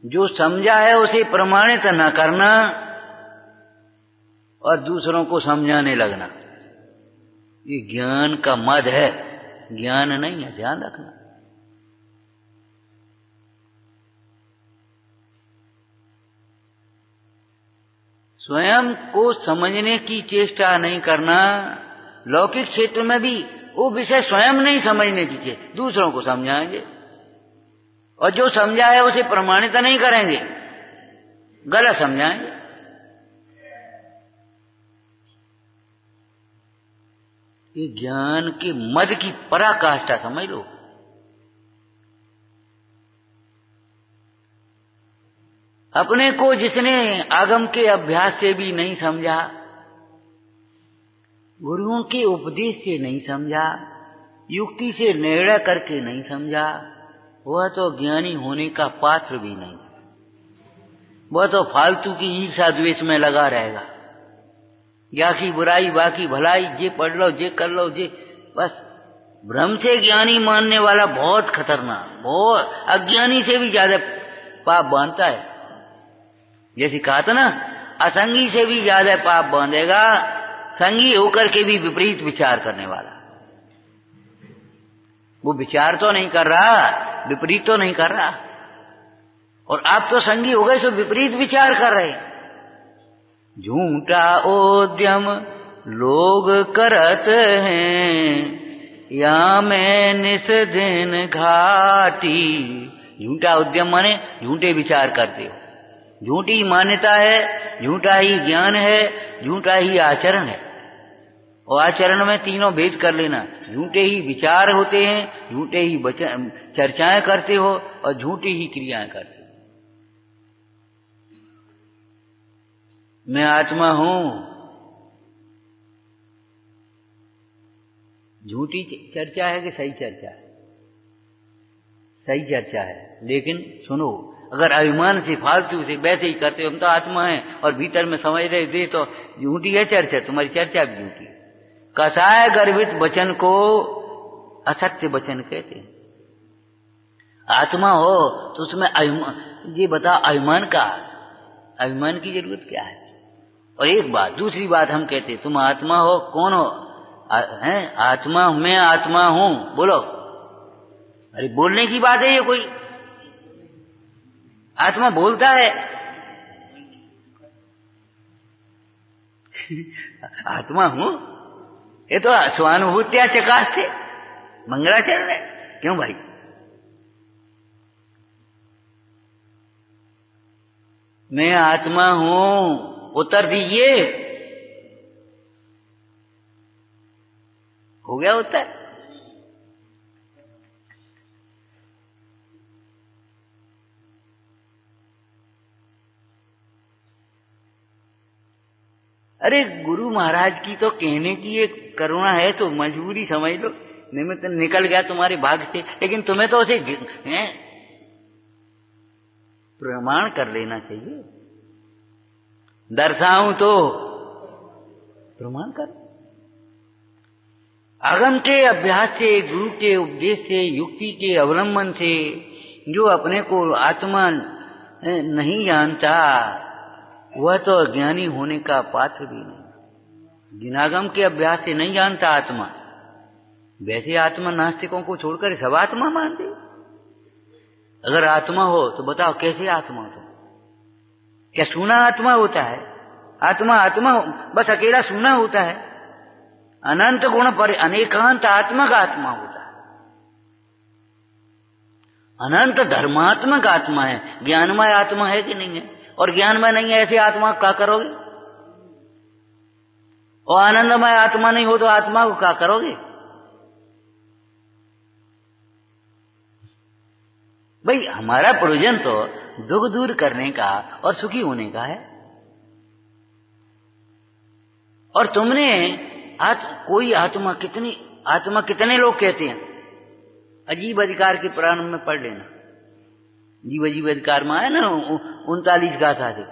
[SPEAKER 1] जो समझा है उसे प्रमाणित न करना और दूसरों को समझाने लगना, ये ज्ञान का मद है, ज्ञान नहीं है, ध्यान रखना। स्वयं को समझने की चेष्टा नहीं करना। लौकिक क्षेत्र में भी वो विषय स्वयं नहीं समझने की चेष्टा, दूसरों को समझाएंगे, और जो समझा है उसे प्रमाणित नहीं करेंगे, गलत समझाएंगे। ये ज्ञान के मद की पराकाष्ठा समझ लो। अपने को जिसने आगम के अभ्यास से भी नहीं समझा, गुरुओं के उपदेश से नहीं समझा, युक्ति से निर्णय करके नहीं समझा, वह तो ज्ञानी होने का पात्र भी नहीं। वह तो फालतू की ईर्ष्या द्वेष में लगा रहेगा। या की बुराई बाकी भलाई, ये पढ़ लो, ये कर लो, ये बस। भ्रम से ज्ञानी मानने वाला बहुत खतरनाक, बहुत अज्ञानी से भी ज्यादा पाप बांधता है। जैसे कहा था ना, असंगी से भी ज्यादा पाप बांधेगा संगी होकर के भी विपरीत विचार करने वाला। वो विचार तो नहीं कर रहा, विपरीत तो नहीं कर रहा, और आप तो संगी हो गए सो विपरीत विचार कर रहे। झूठा उद्यम लोग करत हैं, या मैं निस दिन घाटी। झूठा उद्यम माने झूठे विचार करते हो, झूठी मान्यता है, झूठा ही ज्ञान है, झूठा ही आचरण है। और आचरण में तीनों भेद कर लेना। झूठे ही विचार होते हैं, झूठे ही चर्चाएं करते हो और झूठी ही क्रियाएं करते हो। मैं आत्मा हूं, झूठी चर्चा है कि सही चर्चा है? सही चर्चा है। लेकिन सुनो, अगर अभिमान से फालतू से वैसे ही करते हो हम तो आत्मा है और भीतर में समझ रहे थे, तो झूठी है चर्चा, तुम्हारी चर्चा भी झूठी। कसाय गर्भित वचन को असत्य वचन कहते हैं। आत्मा हो तो उसमें अभिमान, ये बता अभिमान का, अभिमान की जरूरत क्या है? और एक बात, दूसरी बात हम कहते तुम आत्मा हो, कौन हो? हैं आत्मा, मैं आत्मा हूं, बोलो। अरे बोलने की बात है ये कोई? आत्मा बोलता है? आत्मा हूं, ये तो स्वानुभूत्या चकाश थे, मंगलाचरण है। क्यों भाई? मैं आत्मा हूं, उत्तर दीजिए। हो गया उत्तर? अरे गुरु महाराज की तो कहने की एक करुणा है, तो मजबूरी समझ लो, निमित्त निकल गया तुम्हारे भाग से। लेकिन तुम्हें तो उसे प्रमाण कर लेना चाहिए। दर्शाऊं तो प्रमाण कर। आगम के अभ्यास से, गुरु के उपदेश से, युक्ति के अवलंबन से जो अपने को आत्मा नहीं जानता वह तो अज्ञानी होने का पात्र भी नहीं। जिनागम के अभ्यास से नहीं जानता आत्मा, वैसे आत्मा नास्तिकों को छोड़कर सब आत्मा मानते। अगर आत्मा हो तो बताओ कैसे आत्मा हो? क्या सूना आत्मा होता है? आत्मा आत्मा बस अकेला सूना होता है? अनंत गुण पर अनेकांत आत्मा का आत्मा होता है। अनंत धर्मात्मक आत्मा है। ज्ञानमय आत्मा है कि नहीं है? और ज्ञानमय नहीं है ऐसे आत्मा को क्या करोगे? और आनंदमय आत्मा नहीं हो तो आत्मा को क्या करोगे? भाई हमारा प्रयोजन तो दुख दूर करने का और सुखी होने का है। और तुमने कोई आत्मा कितने लोग कहते हैं? अजीब अधिकार के प्रारंभ में पढ़ लेना, जीव अजीब अधिकार में है ना 39 गाथा थे।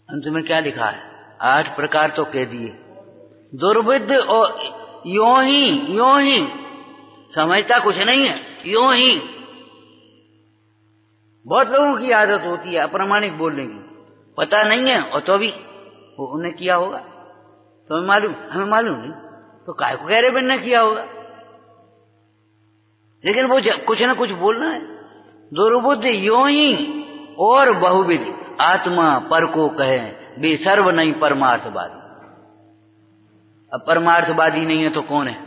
[SPEAKER 1] अंत में क्या लिखा है? 8 प्रकार तो कह दिए। दुर्विद और यों ही समझता कुछ नहीं है, यों ही। बहुत लोगों की आदत होती है अप्रामाणिक बोलने की, पता नहीं है और तो भी वो उन्हें किया होगा। तो हमें मालूम नहीं तो काय को कह रहे बिना किया होगा। लेकिन वो कुछ न कुछ बोलना है। दुर्बुद्ध यों ही और बहुविध आत्मा पर को कहे वे सर्व नहीं परमार्थवादी। अब परमार्थवादी नहीं है तो कौन है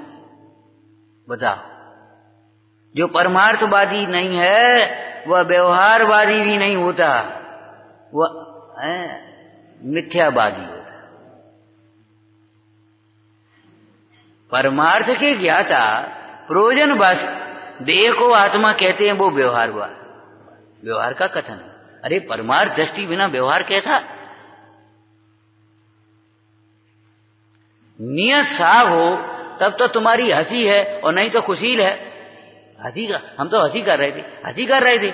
[SPEAKER 1] बताओ? जो परमार्थवादी नहीं है वह व्यवहारवादी भी नहीं होता, वह मिथ्यावादी होता। परमार्थ के ज्ञाता प्रयोजन बस देह को आत्मा कहते हैं, वो व्यवहार का कथन है। अरे परमार्थ दृष्टि बिना व्यवहार कैसा? नियत साफ हो तब तो तुम्हारी हंसी है और नहीं तो खुशील है। हंसी का हम तो हंसी कर रहे थे।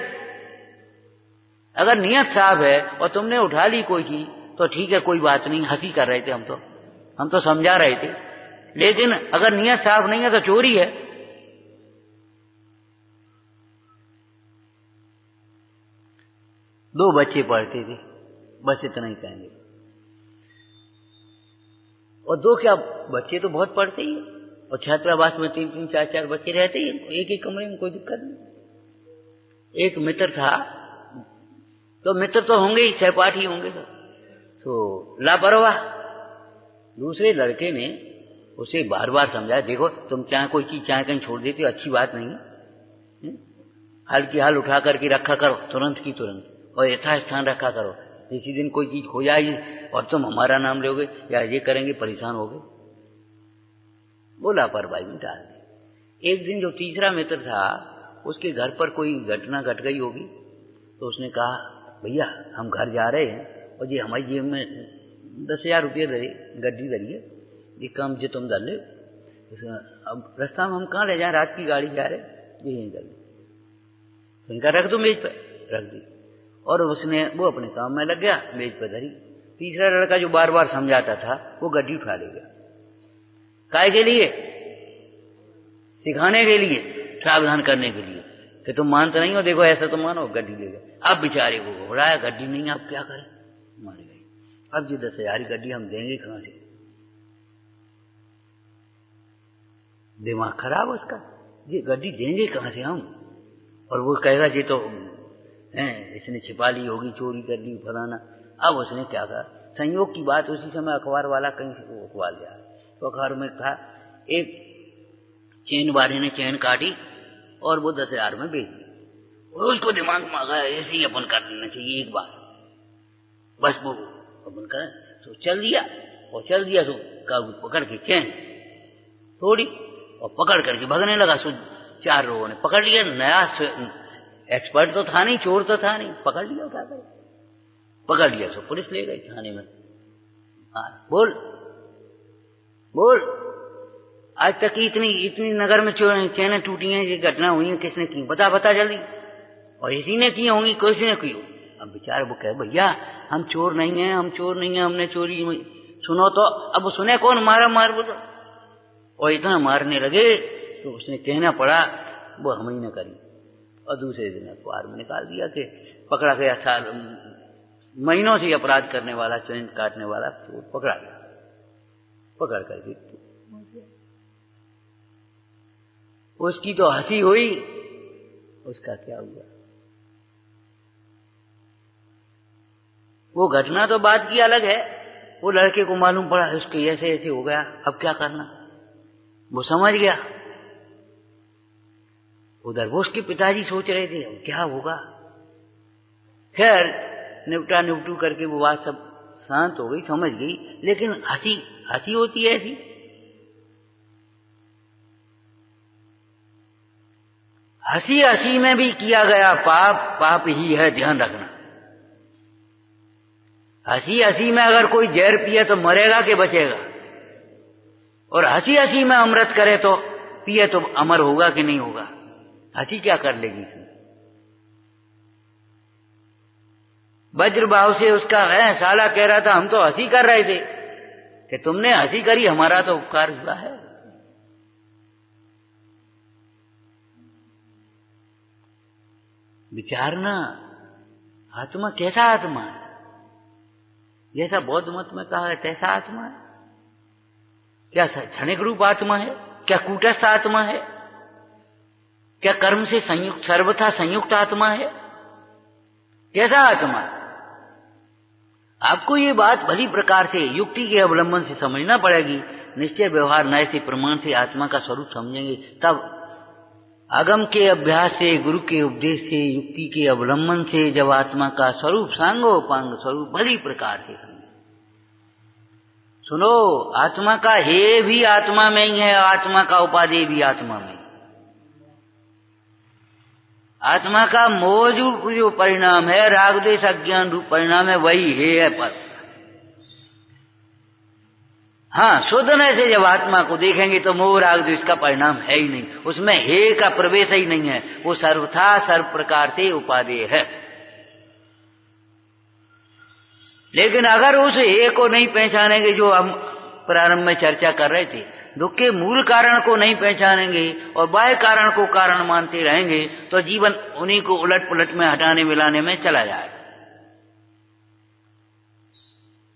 [SPEAKER 1] अगर नियत साफ है और तुमने उठा ली कोई चीज तो ठीक है, कोई बात नहीं, हंसी कर रहे थे हम तो समझा रहे थे। लेकिन अगर नियत साफ नहीं है तो चोरी है। दो बच्चे पढ़ते थे, बस इतना ही कहेंगे। और दो क्या, बच्चे तो बहुत पढ़ते ही है और छात्रावास में 3-3, 4-4 बच्चे रहते ही, एक ही कमरे में, कोई दिक्कत नहीं। एक मित्र था, तो मित्र तो होंगे ही, सहपाठी होंगे तो लापरवाह दूसरे लड़के ने उसे बार बार समझाया, देखो तुम चाहे कोई चीज चाहे कहीं छोड़ देती हो, अच्छी बात नहीं है। हाल की हाल उठा करके रखा करो तुरंत की तुरंत, और यथास्थान रखा करो। किसी दिन कोई चीज खो जाएगी और तुम हमारा नाम लोगे या ये करेंगे, परेशान हो गए। वो लापरवाही में डाल दी। एक दिन जो तीसरा मित्र था उसके घर पर कोई घटना घट गई होगी, तो उसने कहा भैया हम घर जा रहे हैं और ये हमारी जेब में 10,000 रुपये धरे, गड्डी धरी है, ये काम जो तुम धर ले, अब रास्ता में हम कहाँ ले जाए, रात की गाड़ी जा रहे, ये यहीं कर ले। इनका रख दो मेज पर, रख दी। और उसने वो अपने काम में लग गया, मेज पर धरी। तीसरा लड़का जो बार बार समझाता था वो गड्डी उठा ले गया। काय के लिए? सिखाने के लिए, सावधान करने के लिए कि तुम मानते नहीं हो, देखो ऐसा तो मानो, गड्डी ले गया। अब बेचारे को घबराया, गड्डी नहीं, अब क्या करें, मार गई। अब ये 10,000 गड्डी हम देंगे कहां से? दिमाग खराब उसका, ये गड्डी देंगे कहां से हम? और वो कहेगा ये तो इसने छिपा ली होगी, चोरी कर ली, फलाना। अब उसने क्या कहा, संयोग की बात उसी समय अखबार वाला कहीं से वो अखबार लिया, तो अखबार में था एक चेन वाले ने चेन काटी और वो 10,000 में बेच दी। और उसको दिमाग में आ गया ऐसे ही अपन कर देना चाहिए एक बार, बस वो अपन करें। तो चल दिया तो कागज पकड़ के चेन थोड़ी और पकड़ करके भगने लगा। सो 4 लोगों ने पकड़ लिया। नया एक्सपर्ट तो था नहीं, चोर तो था नहीं, पकड़ लिया, क्या करे, पकड़ लिया। सो पुलिस ले गई थाने में। बोल आज तक इतनी नगर में चेनें टूटी हैं, ये घटना हुई है, किसने की? बता जल्दी। और इसी ने की होंगी, किसी ने की हो। अब बेचारे वो कहे भैया हम चोर नहीं है, हमने चोरी सुनो तो। अब वो सुने कौन, मार बोलो। और इतना मारने लगे तो उसने कहना पड़ा वो हम ही ने करी। और दूसरे दिन अखबार में निकाल दिया कि पकड़ा गया था, महीनों से अपराध करने वाला, चेन काटने वाला चोर पकड़ा गया। पकड़ करके उसकी तो हंसी हुई, उसका क्या हुआ? वो घटना तो बात की अलग है, वो लड़के को मालूम पड़ा उसके ऐसे हो गया, अब क्या करना, वो समझ गया। उधर वो उसके पिताजी सोच रहे थे क्या होगा। खैर निपटू करके वो बात सब शांत हो गई, समझ गई। लेकिन हंसी होती है ऐसी। हंसी में भी किया गया पाप ही है, ध्यान रखना। हंसी में अगर कोई जहर पिए तो मरेगा कि बचेगा? और हंसी में अमृत करे तो पिए तो अमर होगा कि नहीं होगा? हंसी क्या कर लेगी इसमें? वज्र भाव से उसका साला कह रहा था हम तो हंसी कर रहे थे कि तुमने हंसी करी, हमारा तो उपकार हुआ है। विचारना आत्मा कैसा आत्मा है, जैसा बौद्ध मत में कहा है तैसा आत्मा है? क्या क्षणिक रूप आत्मा है? क्या कूटस्थ आत्मा है? क्या कर्म से संयुक्त, सर्वथा संयुक्त आत्मा है? कैसा आत्मा है? आपको ये बात भली प्रकार से युक्ति के अवलंबन से समझना पड़ेगी। निश्चय व्यवहार नए से प्रमाण से आत्मा का स्वरूप समझेंगे, तब आगम के अभ्यास से, गुरु के उपदेश से, युक्ति के अवलंबन से जब आत्मा का स्वरूप, सांगोपांग स्वरूप भली प्रकार से समझें। सुनो, आत्मा का हे भी आत्मा में ही है, आत्मा का उपादेय भी आत्मा में। आत्मा का मोह जो परिणाम है, राग द्वेष अज्ञान रूप परिणाम है, वही है पर। हाँ, शोधने से जब आत्मा को देखेंगे तो मोह राग द्वेष का परिणाम है ही नहीं, उसमें हे का प्रवेश ही नहीं है, वो सर्वथा सर्व प्रकार से उपादेय है। लेकिन अगर उस हे को नहीं पहचानेंगे, जो हम प्रारंभ में चर्चा कर रहे थे, दुख के मूल कारण को नहीं पहचानेंगे और बाह्य कारण को कारण मानते रहेंगे, तो जीवन उन्हीं को उलट पुलट में हटाने मिलाने में चला जाएगा।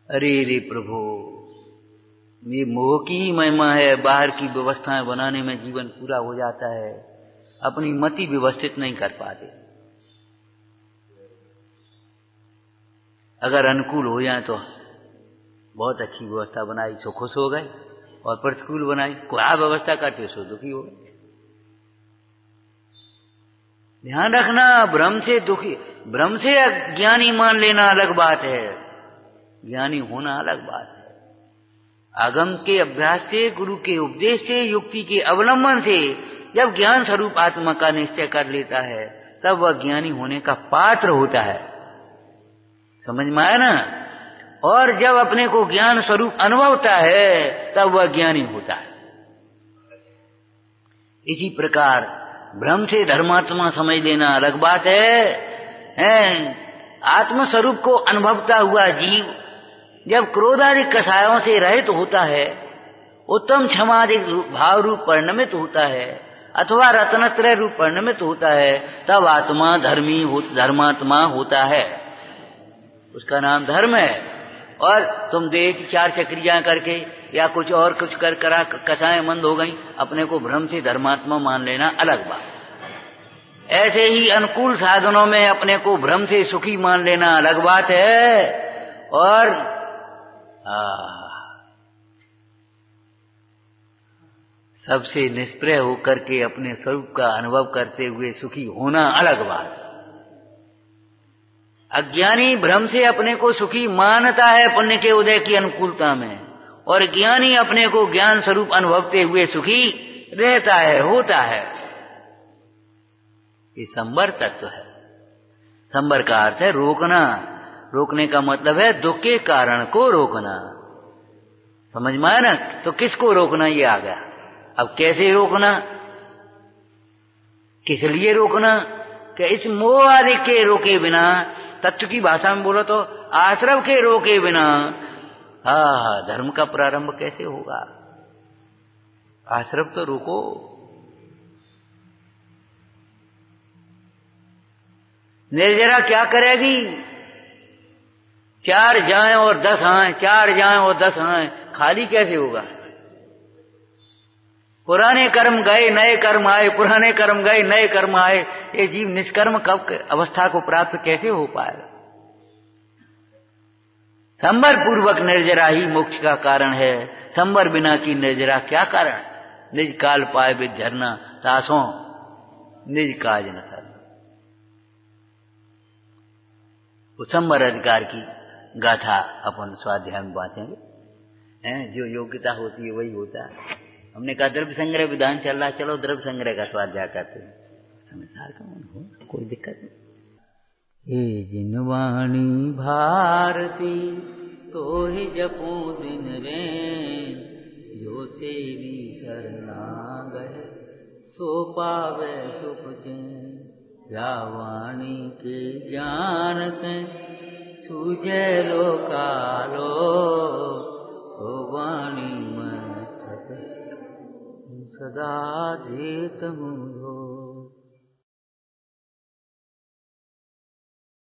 [SPEAKER 1] अरे प्रभु, ये मोह की ही महिमा है। बाहर की व्यवस्थाएं बनाने में जीवन पूरा हो जाता है, अपनी मति व्यवस्थित नहीं कर पाते। अगर अनुकूल हो जाए तो बहुत अच्छी व्यवस्था बनाई, सो खुश हो गए, और प्रतिकूल बनाई, क्या व्यवस्था करते सो दुखी हो गए। ध्यान रखना, भ्रम से ज्ञानी मान लेना अलग बात है, ज्ञानी होना अलग बात है। आगम के अभ्यास से, गुरु के उपदेश से, युक्ति के अवलंबन से जब ज्ञान स्वरूप आत्मा का निश्चय कर लेता है तब वह ज्ञानी होने का पात्र होता है। समझ में आया ना? और जब अपने को ज्ञान स्वरूप अनुभवता है तब वह ज्ञानी होता है। इसी प्रकार भ्रम से धर्मात्मा समझ लेना अलग बात है। आत्म स्वरूप को अनुभवता हुआ जीव जब क्रोधादि कषायों से रहित होता है, उत्तम क्षमादिक भाव रूप परिणमित होता है अथवा रत्नत्रय रूप परिणमित होता है, तब आत्मा धर्मात्मा होता है। उसका नाम धर्म है। और तुम देह की 4 चक्रियां करके या कुछ और कुछ कर करा कषाएं मंद हो गई, अपने को भ्रम से धर्मात्मा मान लेना अलग बात। ऐसे ही अनुकूल साधनों में अपने को भ्रम से सुखी मान लेना अलग बात है। और सबसे निष्प्रय होकर के अपने स्वरूप का अनुभव करते हुए सुखी होना अलग बात। अज्ञानी भ्रम से अपने को सुखी मानता है पुण्य के उदय की अनुकूलता में, और ज्ञानी अपने को ज्ञान स्वरूप अनुभवते हुए सुखी रहता है, होता है। ये संवर तत्व है। संवर का अर्थ है रोकना। रोकने का मतलब है दुख के कारण को रोकना। समझ में आया ना? तो किसको रोकना ये आ गया। अब कैसे रोकना, किस लिए रोकना? कि इस मोह आदि के रोके बिना, तत्व की भाषा में बोलो तो आश्रव के रोके बिना धर्म का प्रारंभ कैसे होगा। आश्रव तो रोको। निर्जरा क्या करेगी? 4 जाएं और 10 आएं, 4 जाएं और 10 आएं, खाली कैसे होगा। पुराने कर्म गए नए कर्म आए, पुराने कर्म गए नए कर्म आए। ये जीव निष्कर्म कब अवस्था को प्राप्त कैसे हो पाएगा। संवर पूर्वक निर्जरा ही मोक्ष का कारण है। संवर बिना की निर्जरा क्या कारण। निज काल पाए विधरना तासों निज काज न करना। संवर अधिकार की गाथा अपन स्वाध्याय में बांटेंगे। जो योग्यता होती है वही होता है। हमने कहा द्रव्य संग्रह विधान चल रहा, चलो द्रव्य संग्रह का स्वाध्याय करते हैं। समझदार का मन हो, कोई दिक्कत नहीं। हे जिनवाणी भारती तो ही जपो दिन रैन, जो तेरी शरणा गए सो पावे सुख चैन। या वाणी के जानते सूझे लो कालो, तो वाणी में सदा जेत मुझ